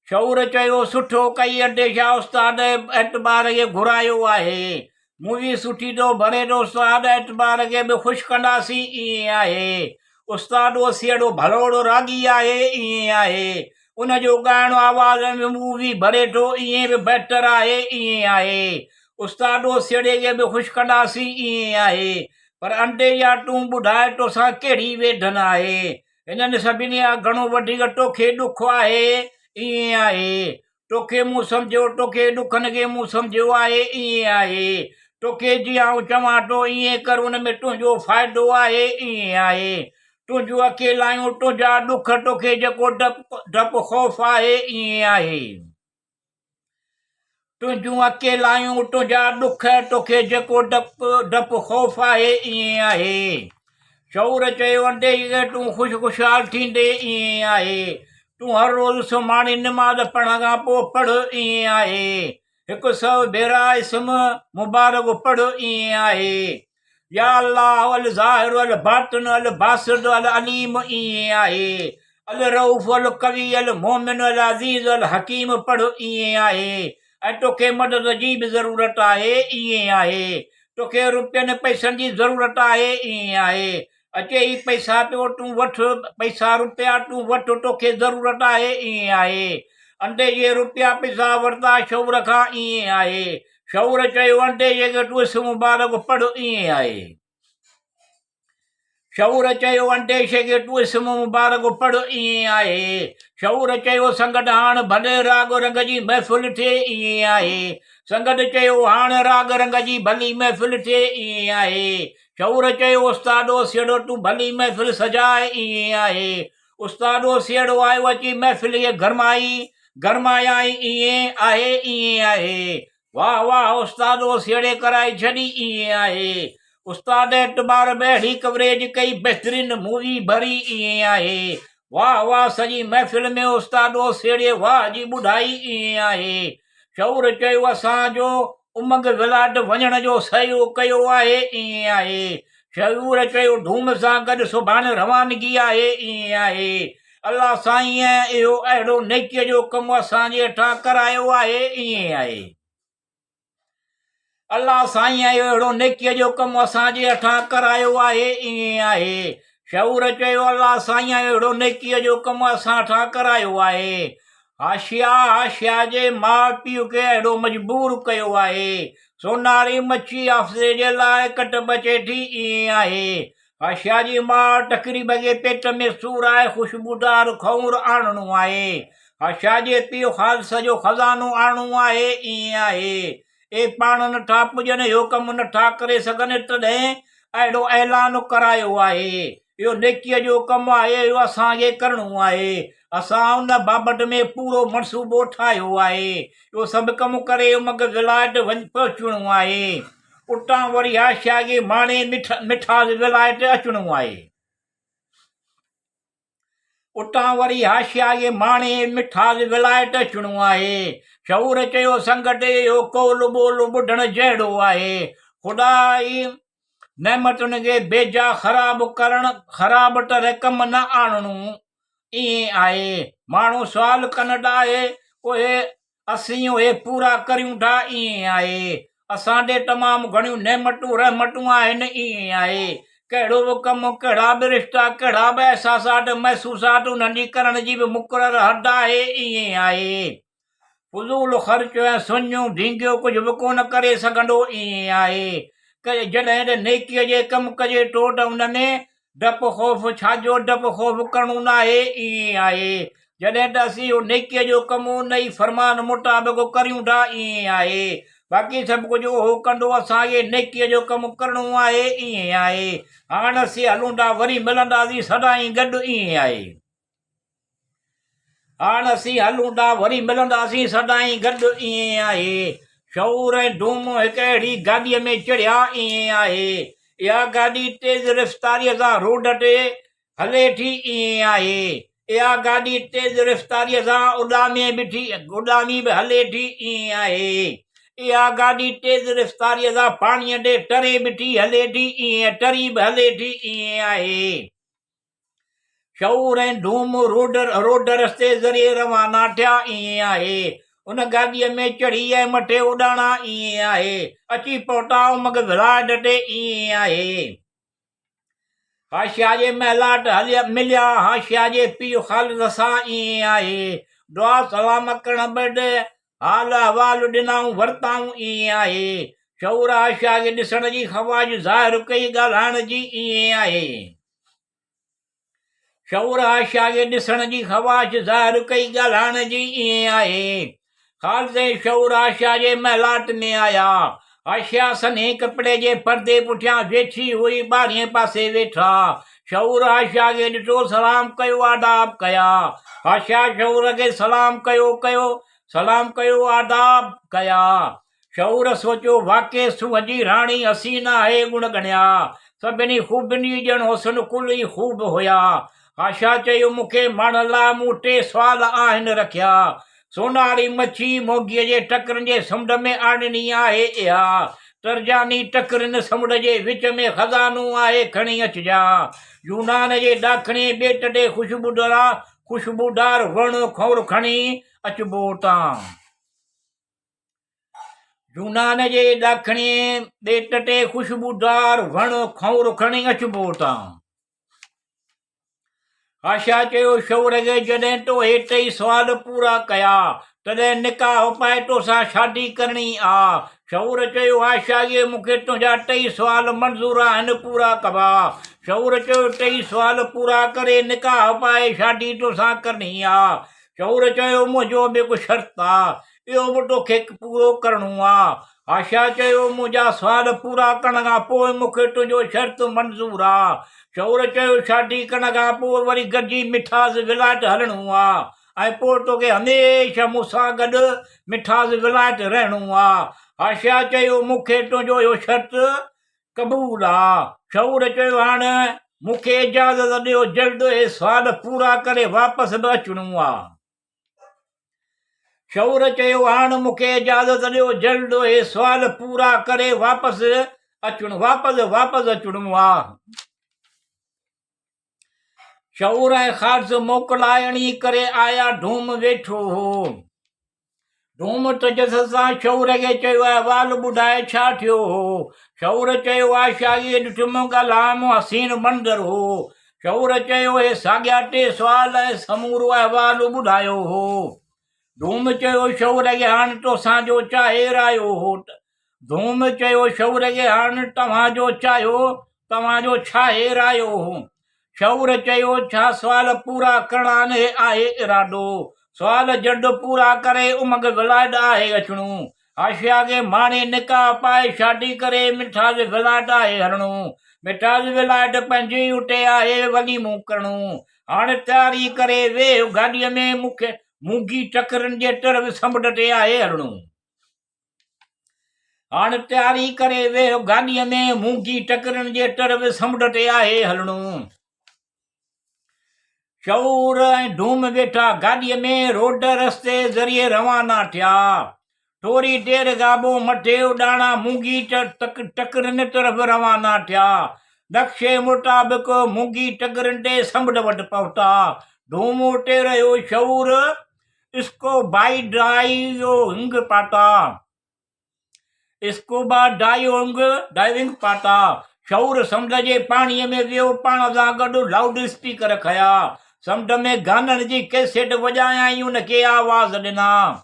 शौर चयो सुठो कई अॾे छा उस्ताद एतबार खे घुरायो आहे। मूवी सुठी तो भरे तो उस्ताद एतबार खे बि ख़ुशि कंदासीं। ईअं आहे। उस्ताद ओसियड़ो भलोड़ो रागी आहे। ईअं आहे। उनजो ॻाइणो आवाज़ में मूवी भरे थो, ईअं बि बहितर आहे। ईअं आहे। उस्ताद ओसियड़े खे बि ख़ुशि कंदासीं। ईअं आहे। पर अंडे या तूं ॿुधाए तोसां कहिड़ी वेढन आहे। हिननि सभिनी खां घणो वधीक तोखे ॾुख आहे। ईअं आहे। तोखे मूं सम्झो, तोखे ॾुखनि खे मूं सम्झियो आहे। ईअं आहे। तोखे जीअं आउं चवां थो ईअं कर, उन में तुंहिंजो फ़ाइदो आहे। ईअं आहे। तुंहिंजूं अकेलायूं, तुंहिंजा ॾुख, तोखे जेको डपु ख़ौफ़ आहे। ईअं आहे। तुंहिंजूं अकेलायूं, तुंहिंजा ॾुख, तोखे जेको डपु ख़ौफ़ आहे। ईअं आहे। शौर चयो अंडे खे तूं ख़ुशहाल थींदे। ईअं आहे। तूं हर रोज़ सुभाणे निमाज़ पढ़ण खां पोइ पढ़। ईअं आहे। 100 भेरा इस्म मुबारक पढ़। ईअं आहे। या अल्लाह अल ज़ाहिर अल बातिन अल बासिद अल अलीम। ईअं आहे। अल रऊफ़ अल कवी अल मोमिन अल अज़ीज़ अल हकीम पढ़। ईअं आहे। ऐं तोखे मदद जी बि ज़रूरत आहे। ईअं आहे। तोखे रुपयनि पैसनि जी ज़रूरत आहे। ईअं आहे। अचे ई पैसा पियो तूं वठ, पैसा रुपया तूं वठ, तोखे ज़रूरत आहे। ईअं आहे। अंडे जे रुपया पैसा वरिता शौर खां। ईअं आहे। शौर चयो अंडे जे तूं इस्म मुबारक पढ़। ईअं आहे। शौर चयो अंडे खे तूं इस्म मुबारक पढ़। ईअं आहे। शौर चयो संगत हाणे भले राग रंग जी महफ़िल थिए। ईअं आहे। संगत चयो हाणे राग रंग जी भली महफ़िल थिए। ईअं आहे। शौर चयो उस्तादो सियड़ो तूं भली महफ़िल सजाए। ईअं आहे। उस्तादो सियड़ो आयो अची महफ़िल खे गरमायाई। ईअं आहे। ईअं आहे। वाह वाह उस्तादो सियड़े कराए छॾी। ईअं आहे। उस्ताद एतबार में अहिड़ी कवरेज कई, बहितरीन मूवी भरी। ईअं आहे। वाह वाह सॼी महफ़िल में उस्तादो सियड़े वाह जी ॿुधाई। ईअं आहे। शौर चयो असांजो उमंग विलायत वञण जो सहयोग कयो आहे। ईअं आहे। शौर चयो धूम सां गॾु सुभाणे रवानगी आहे। ईअं आहे। अल्लाह साईं इहो अहिड़ो नेकीअ जो कमु असांजे हेठां करायो आहे। ईअं आहे। अल्लाह साईं इहो अहिड़ो नेकीअ जो कमु असांजे हेठां करायो आहे। ईअं आहे। शौर चयो अल्लाह साईं अहिड़ो नेकीअ जो कमु असां हेठां करायो आहे। हाशिया जे माउ पीउ खे अहिड़ो मजबूर कयो आहे। सोनारी मच्छी हाफ़िज़े जे लाइ कट बचे थी। ईअं आहे। हाशिया जी माउ तकरीब खे पेट में सूर आहे, ख़ुशबूदार खौर आणणो आहे। हाशिया जे पीउ ख़ालिस जो खज़ानो आणणो आहे। ईअं आहे। ए पाण नथा पुॼनि, इहो कमु नथा करे सघनि, तॾहिं अहिड़ो ऐलान करायो आहे। इहो नेकीअ जो कमु आहे, इहो असांखे करिणो आहे। असां उन बाबति में पूरो मनसूबो ठाहियो आहे। इहो सभु कमु करे उमंग विलायत पहुचणो आहे। उतां वरी हाशिया खे माणे मिठास विलायत अचणो आहे। उतां वरी हाशिया खे माणे मिठास विलायत अचणो आहे। शौर चयो संगत इहो कोल ॿोल ॿुधण जहिड़ो आहे। ख़ुदा ई नेमतुनि खे बेजा ख़राब तरह कमु न आणणो। ईअं आहे। माण्हू सुवाल कनि था उहे असीं उहे पूरा करियूं था। ईअं आहे। असां ॾे तमामु घणियूं नेमतूं रहमतूं आहिनि। ईअं आहे। कहिड़ो बि कमु, कहिड़ा बि रिश्ता, कहिड़ा बि अहसासात महसूसात उन्हनि जी करण जी बि मुक़ररु हद आहे। ईअं आहे। फुज़ूल ख़र्च ऐं सुञूं ढींगियो कुझु बि कोन करे सघंदो। ईअं आहे। जॾहिं नेकीअ जे कमु कजे थो त उन में डपु ख़ौफ़, छाजो डपु ख़ौफ़ करिणो न आहे। ईअं आहे। जॾहिं त असीं इहो नेकीअ जो कमु उन ई फ़रमान मुताबिक़ करियूं था। ईअं आहे। बाक़ी सभु कुझु उहो कंदो, असांखे नेकीअ जो कमु करिणो आहे। ईअं आहे। हाणे असीं हलूं था, वरी मिलंदासीं सदाईं गॾु। ईअं आहे। हाणे असीं हलूं था, वरी मिलंदासीं सदाईं गॾु। ईअं आहे। शौर ऐं धूम हिकु अहिड़ी गाॾीअ में चढ़िया ईअं आहे। इहा गाॾी तेज़ रफ़्तारीअ सां रोड ते हले थी ईअं आहे। इहा गाॾी तेज़ रफ़्तारीअ सां उॾामी बि हले थी ईअं आहे। इहा गाॾी तेज़ रफ़्तारीअ सां पाणीअ ते टरे बि थी हले थी ईअं, टरी बि हले थी ईअं आहे। शौर ऐं धूम रोड रस्ते ज़रिए रवाना थिया ईअं आहे। उन गाॾीअ में चढ़ी ऐं मथे उॾाणा ईअं आहे। अची पहुता उमंग विलायत ते ईअं आहे। हाशिया जे महिलाट मिलिया हाशिया जे पीउ ख़ालिद सां ईअं आहे। दुआ सलाम करण बदि हाल अहवाल ॾिनऊं वरिताऊं ईअं आहे। शौर हाशिया खे ॾिसण जी ख़वाहिश ज़ाहिर कई ॻाल्हाइण जी ईअं आहे। शौर हाशिया खे ॾिसण जी ख़वाहिश ज़ाहिर कई ॻाल्हाइण जी ईअं आहे। ख़ालिद शौर हाशिया जे महिलाट में आया। हाशिया सन्हे कपिड़े जे पर्दे पुठियां वेठी हुई, ॿारहें पासे वेठा। शौर हाशिया खे ॾिठो, सलाम कयो, आदाब कया। हाशिया शौर खे सलाम कयो, आदाब कया। शौर सोचियो, वाक़ई सूह जी राणी हसीन आहे, गुण ॻणिया। सभिनी ख़ूबियुनि ॼण हुस्न कुल ई ख़ूब हुया। हाशिया चयो, मूंखे माण्हुनि लाइ मूं 3 सुवाल आहिनि रखिया। सोनारी मच्छी मोगीअ जे टकरनि जे समुंड में आणनी आहे इहा। तरजानी टकरनि समुंड जे विच में खज़ानो आहे, खणी अचिजां। यूनान जे ॾाखणे ॿेट ते ख़ुशबूदार वण खौर खणी अचबो तां। यूनान जे ॾाखणे ॿेट ते ख़ुशबूदार वण खौर खणी अचबो तां। हाशिया चयो, शौर खे जॾहिं तो हे 3 सुवाल पूरा कया तॾहिं निकाह पाए तोसां शादी करणी आ। शौर चयो, हाशिया खे मूंखे तुंहिंजा 3 सुवाल मंज़ूर आहिनि, पूरा कबा। शौर चयो, 3 सुवाल पूरा करे निकाह पाए शादी तोसां करणी आ। शौर चयो, मुंहिंजो बि हिकु शर्त आ, इहो बि तोखे पूरो करणो आ। हाशिया चयो, मुंहिंजा सुवाल पूरा करण खां पोइ मूंखे तुंहिंजो शर्त मंज़ूर आ। शौर चयो, शादी करण खां पोइ वरी गॾिजी मिठास विलायत हलणो आ ऐं पोइ तोखे हमेशह मूंसां गॾु मिठास विलायत रहणो आ। हाशिया चयो, मूंखे तुंहिंजो इहो शर्त क़बूल आ। शौर चयो, हाणे मूंखे इजाज़त ॾियो, जल्द इहे सुवाल पूरा करे वापसि बि अचिणो आ। शौर चयो, हाणे मूंखे इजाज़त ॾियो, जल्द इहे सुवाल पूरा करे वापसि अचिणो आ। शौर ऐं ख़ालिद मोकिलाइणी करे आया। धूम वेठो हो। धूम तजस सां शौर खे चयो, अहवाल ॿुधाए छा थियो हो। शौर चयो, हाशिया खे ॾिठुमि, ॻाल्हाइमि, हसीन मंदर हो। शौर चयो, हे साॻिया 3 सुवाल ऐं समूरो अहवाल ॿुधायो हो। धूम चयो, शौर खे हाणे तोसां जो चाहे रायो हो। धूम चयो, शौर खे हाणे तव्हांजो छाहे रायो हो। शौर चयो, छा सुवाल पूरा करणा आहे इरादो। सुवाल जल्द पूरा करे उमंग विलायत आहे अचणो। हाशिया खे माणे निकाह पाए शादी करे मिठास विलायत आहे हलणो। मिठास विलायत पंहिंजी उते आहे, वलीमो करणो। हाणे तयारी करे वेह गाॾीअ में, मूंखे मूंगी टकरनि जे तरफ़ समुंड ते आहे हलणो। हाणे तयारी करे वेह गाॾीअ में, मूंगी टकरनि जे तरफ़ समुंड ते आहे हलणो। शौर ऐं धूम वेठा गाॾीअ में, रोड रस्ते ज़रिए रवाना थिया। थोरी देरि खां पोइ मथे उॾाणा मूंगी टकरनि तरफ़ रवाना थिया। नक्शे मुताबिक़ मूंगी टकरनि ते समुंड वटि पहुता। धूम उते रहियो। शौर स्कूबा डाइविंग पाता। शौर समुंड जे पाणीअ में वियो, पाण सां गॾु लाउड स्पीकर खया। समुंड में गाननि जी कैसेट वॼायाई, उनखे आवाज़ ॾिना।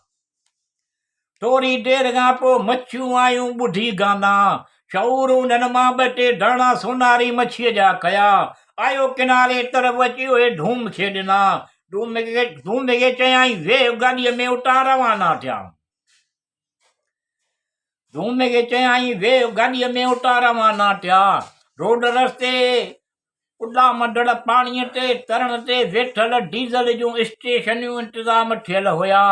थोरी देरि खां पोइ मच्छियूं आयूं, ॿुधी गाना। शौर उन्हनि मां 2-3 दाणा सोनारी मच्छीअ जा खया। आयो किनारे तरफ़ अची उहे धूम खे ॾिना। धूम खे चयाई, वेह गाॾीअ में, उतां रवाना थिया। धूम खे चयाई, वेह गाॾीअ में, उतां रवाना थिया। रोड रस्ते उॾामंदड़ पाणीअ ते तरण ते वेठल डीज़ल जूं स्टेशनियूं इंतज़ाम थियल हुया।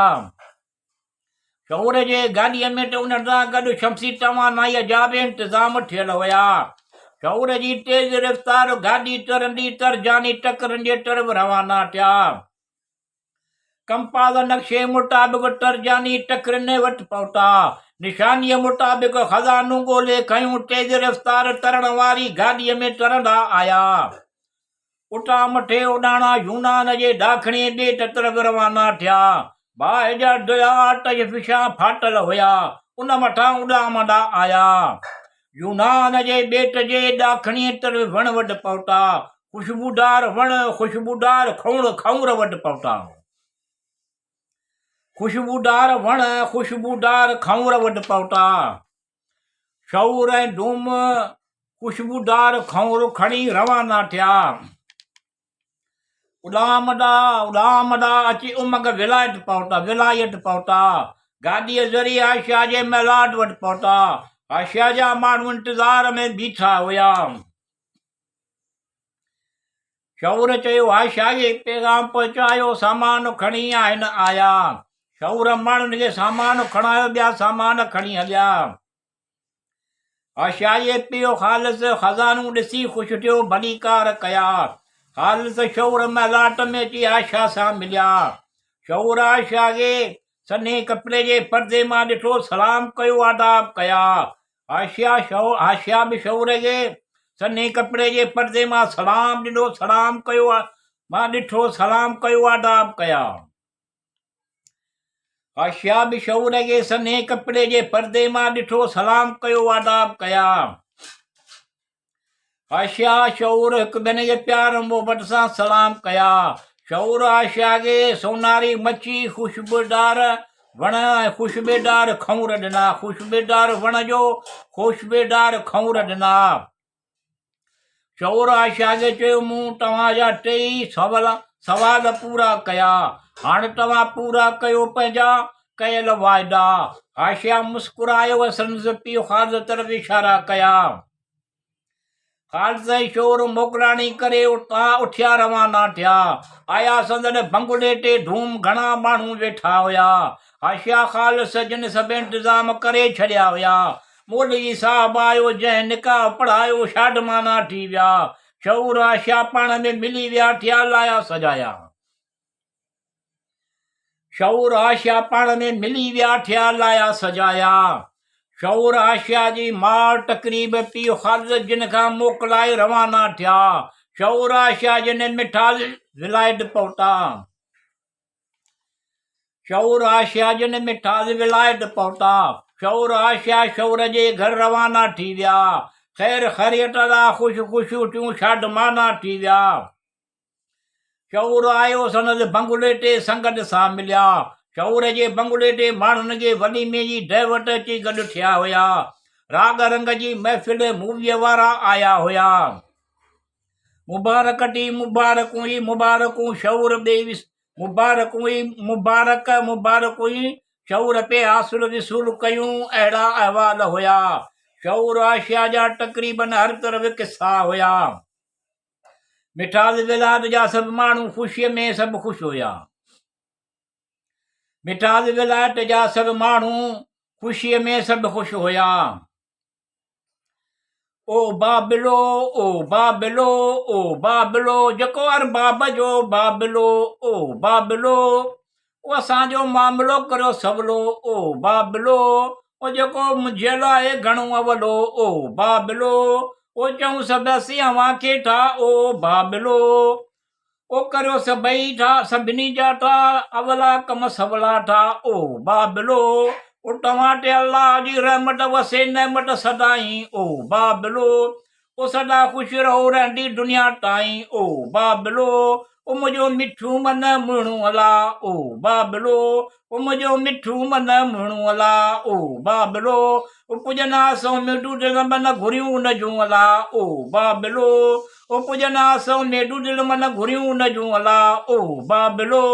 शौर जे गाॾीअ में त उन सां गॾु शमसी तवानाईअ जा बि इंतज़ाम थियल हुया। शौर जी तेज़ रफ़्तार गाॾी तरंदी तरजानी टकरनि जे तरफ़ रवाना थिया। कंपास नक्शे मुताबिक़ तरजानी टकरने वटि पहुता। निशानीअ मुताबिक़ खज़ानो ॻोल्हे खयूं तेज़ रफ़्तार तरण वारी गाॾीअ में तरंदा आया। उठा मथे उॾाणा यूनान जे ॾाखणे ॿेट तरफ़ रवाना थिया। बाहि जा दरिया आटश फिशा फाटल हुया, उन मथां उॾामंदा आया। यूनान जे ॿेट जे ॾाखणे तरफ़ वण वटि पहुता। ख़ुशबूदार वण ख़ुशबूदार खौर वटि पहुता। ख़ुशबूदार वण ख़ुशबूदार खौर वटि पहुता। शौर ऐं डूम ख़ुशबूदार खौर खणी रवाना थिया। उॾामंदा अची उमंग विलायत पहुता। गाॾीअ ज़रिए आशिया जे महिलाट वटि पहुता। आशिया जा माण्हू इंतज़ार में बीठा हुया। शौर चयो, आशिया जे पैगाम पहुचायो, सामान खणी आहिनि आया। शौर माण्हुनि खे सामान खणायो, ॿिया सामान खणी हलिया। आशिया जे पीउ ख़ालिस खज़ानू ॾिसी ख़ुशि थियो, भलीकार कया। ख़ालिस शौर महिलाट में अची आशिया सां मिलिया। शौर आशिया खे सन्हे कपिड़े जे पर्दे मां ॾिठो, सलाम कयो, आदाब कया। आशिया बि शौर खे सन्हे कपिड़े जे पर्दे मां सलाम ॾिनो, सलाम कयो, आदाब कया। आशिया बि शौर खे सन्हे कपिड़े जे पर्दे मां ॾिठो, सलाम कयो, आदाब कया। आशिया शौर हिकु ॿिए खे प्यार मोहबत सां सलाम कया। शौर आशिया खे सोनारी मच्छी ख़ुशबूदार वण ऐं ख़ुशबूदार खौर ॾिना। ख़ुशबूदार वण जो ख़ुशबूदार खौर ॾिना। शौर आशिया खे चयो, मूं तव्हांजा टई सवाल पूरा कया, हाणे तव्हां पूरा कयो पंहिंजा कयल वाइदा। आशिया मुस्कुरायो ऐं संदसि पीउ ख़ालिस तरफ़ इशारा कया। ख़ालिस ऐं शौर मोकिलाणी करे उतां उथिया रवाना थिया। आया संदन बंगुले ते धूम घणा माण्हू वेठा हुया। आशिया ख़ालिस जिन सभु इंतज़ाम करे छॾिया हुया। मौलवी साहब आयो, जंहिं निकाह पढ़ायो, शादमाना थी विया। शौर आशिया पाण में मिली विया, थिया लाया सजाया। शौर आशिया पाण में मिली विया, थिया लाया सजाया। शौर आशिया जी मार तकरीब पीउ ख़ालिस जिन खां मोकिलाए रवाना थिया। शौर आशिया जिन मिठास विलायत पहुता। शौर आशिया जिन मिठास विलायत पहुता। शौर आशिया शौर जे घर रवाना थी विया। ख़ैर ख़ैरियत सां ख़ुशि थियूं, शादमाना थी विया। शौर आयो संदसि बंगुले ते संगत सां मिलिया। शौर जे बंगुले ते माण्हुनि खे वलीमे जी दहवत अची गॾु थिया हुया। राग रंग जी महफ़िल मूवीअ वारा आया हुया। मुबारकूं शौर मुबारकूं शौर पे हासिल विसूल कयूं, अहिड़ा अहवाल हुया। शौर आशिया जा तक़रीबन हर तरफ़ किस्सा हुया। मिठास विलायत जा सभु माण्हू ख़ुशीअ में सभु ख़ुशि हुया। मिठास विलायत जा सभु माण्हू ख़ुशीअ में सभु ख़ुशि हुया। ओ बाबिलो, ओ बाबिलो, ओ बाबिलो, जेको अरबाब जो बाबिलो, ओ बाबिलो, ओ असांजो मामिलो करियो सवलो, ओ बाबिलो, ओ जेको मुंहिंजे लाइ घणो अवलो, ओ बाबिलो, ओ चऊं सभु अवां खे ठा, ओ बाबिलो, ओ करियो सभिनी जा ठा, अवला कम सवला ठा, ओ बाबिलो, ओ तव्हां ते अल्लाह जी रहमत वसे नेमत सदाई, ओ बाबिलो, ओ सदा ख़ुशि रहो रहंदी दुनिया ताईं, ओ बाबिलो, ओ मुंहिंजो मिठू मन मुहिणो अला, ओ बाबिलो, ओ मुंहिंजो मिठू मन मुहिणो अला, ओ बाबिलो, ओ पुॼना सौ मेडू दिल मन घुरियूं न जूं अला, ओ बाबिलो, ओ पुॼना सौ मेडू दिल मन घुरियूं न जूं अला, ओ बाबिलो।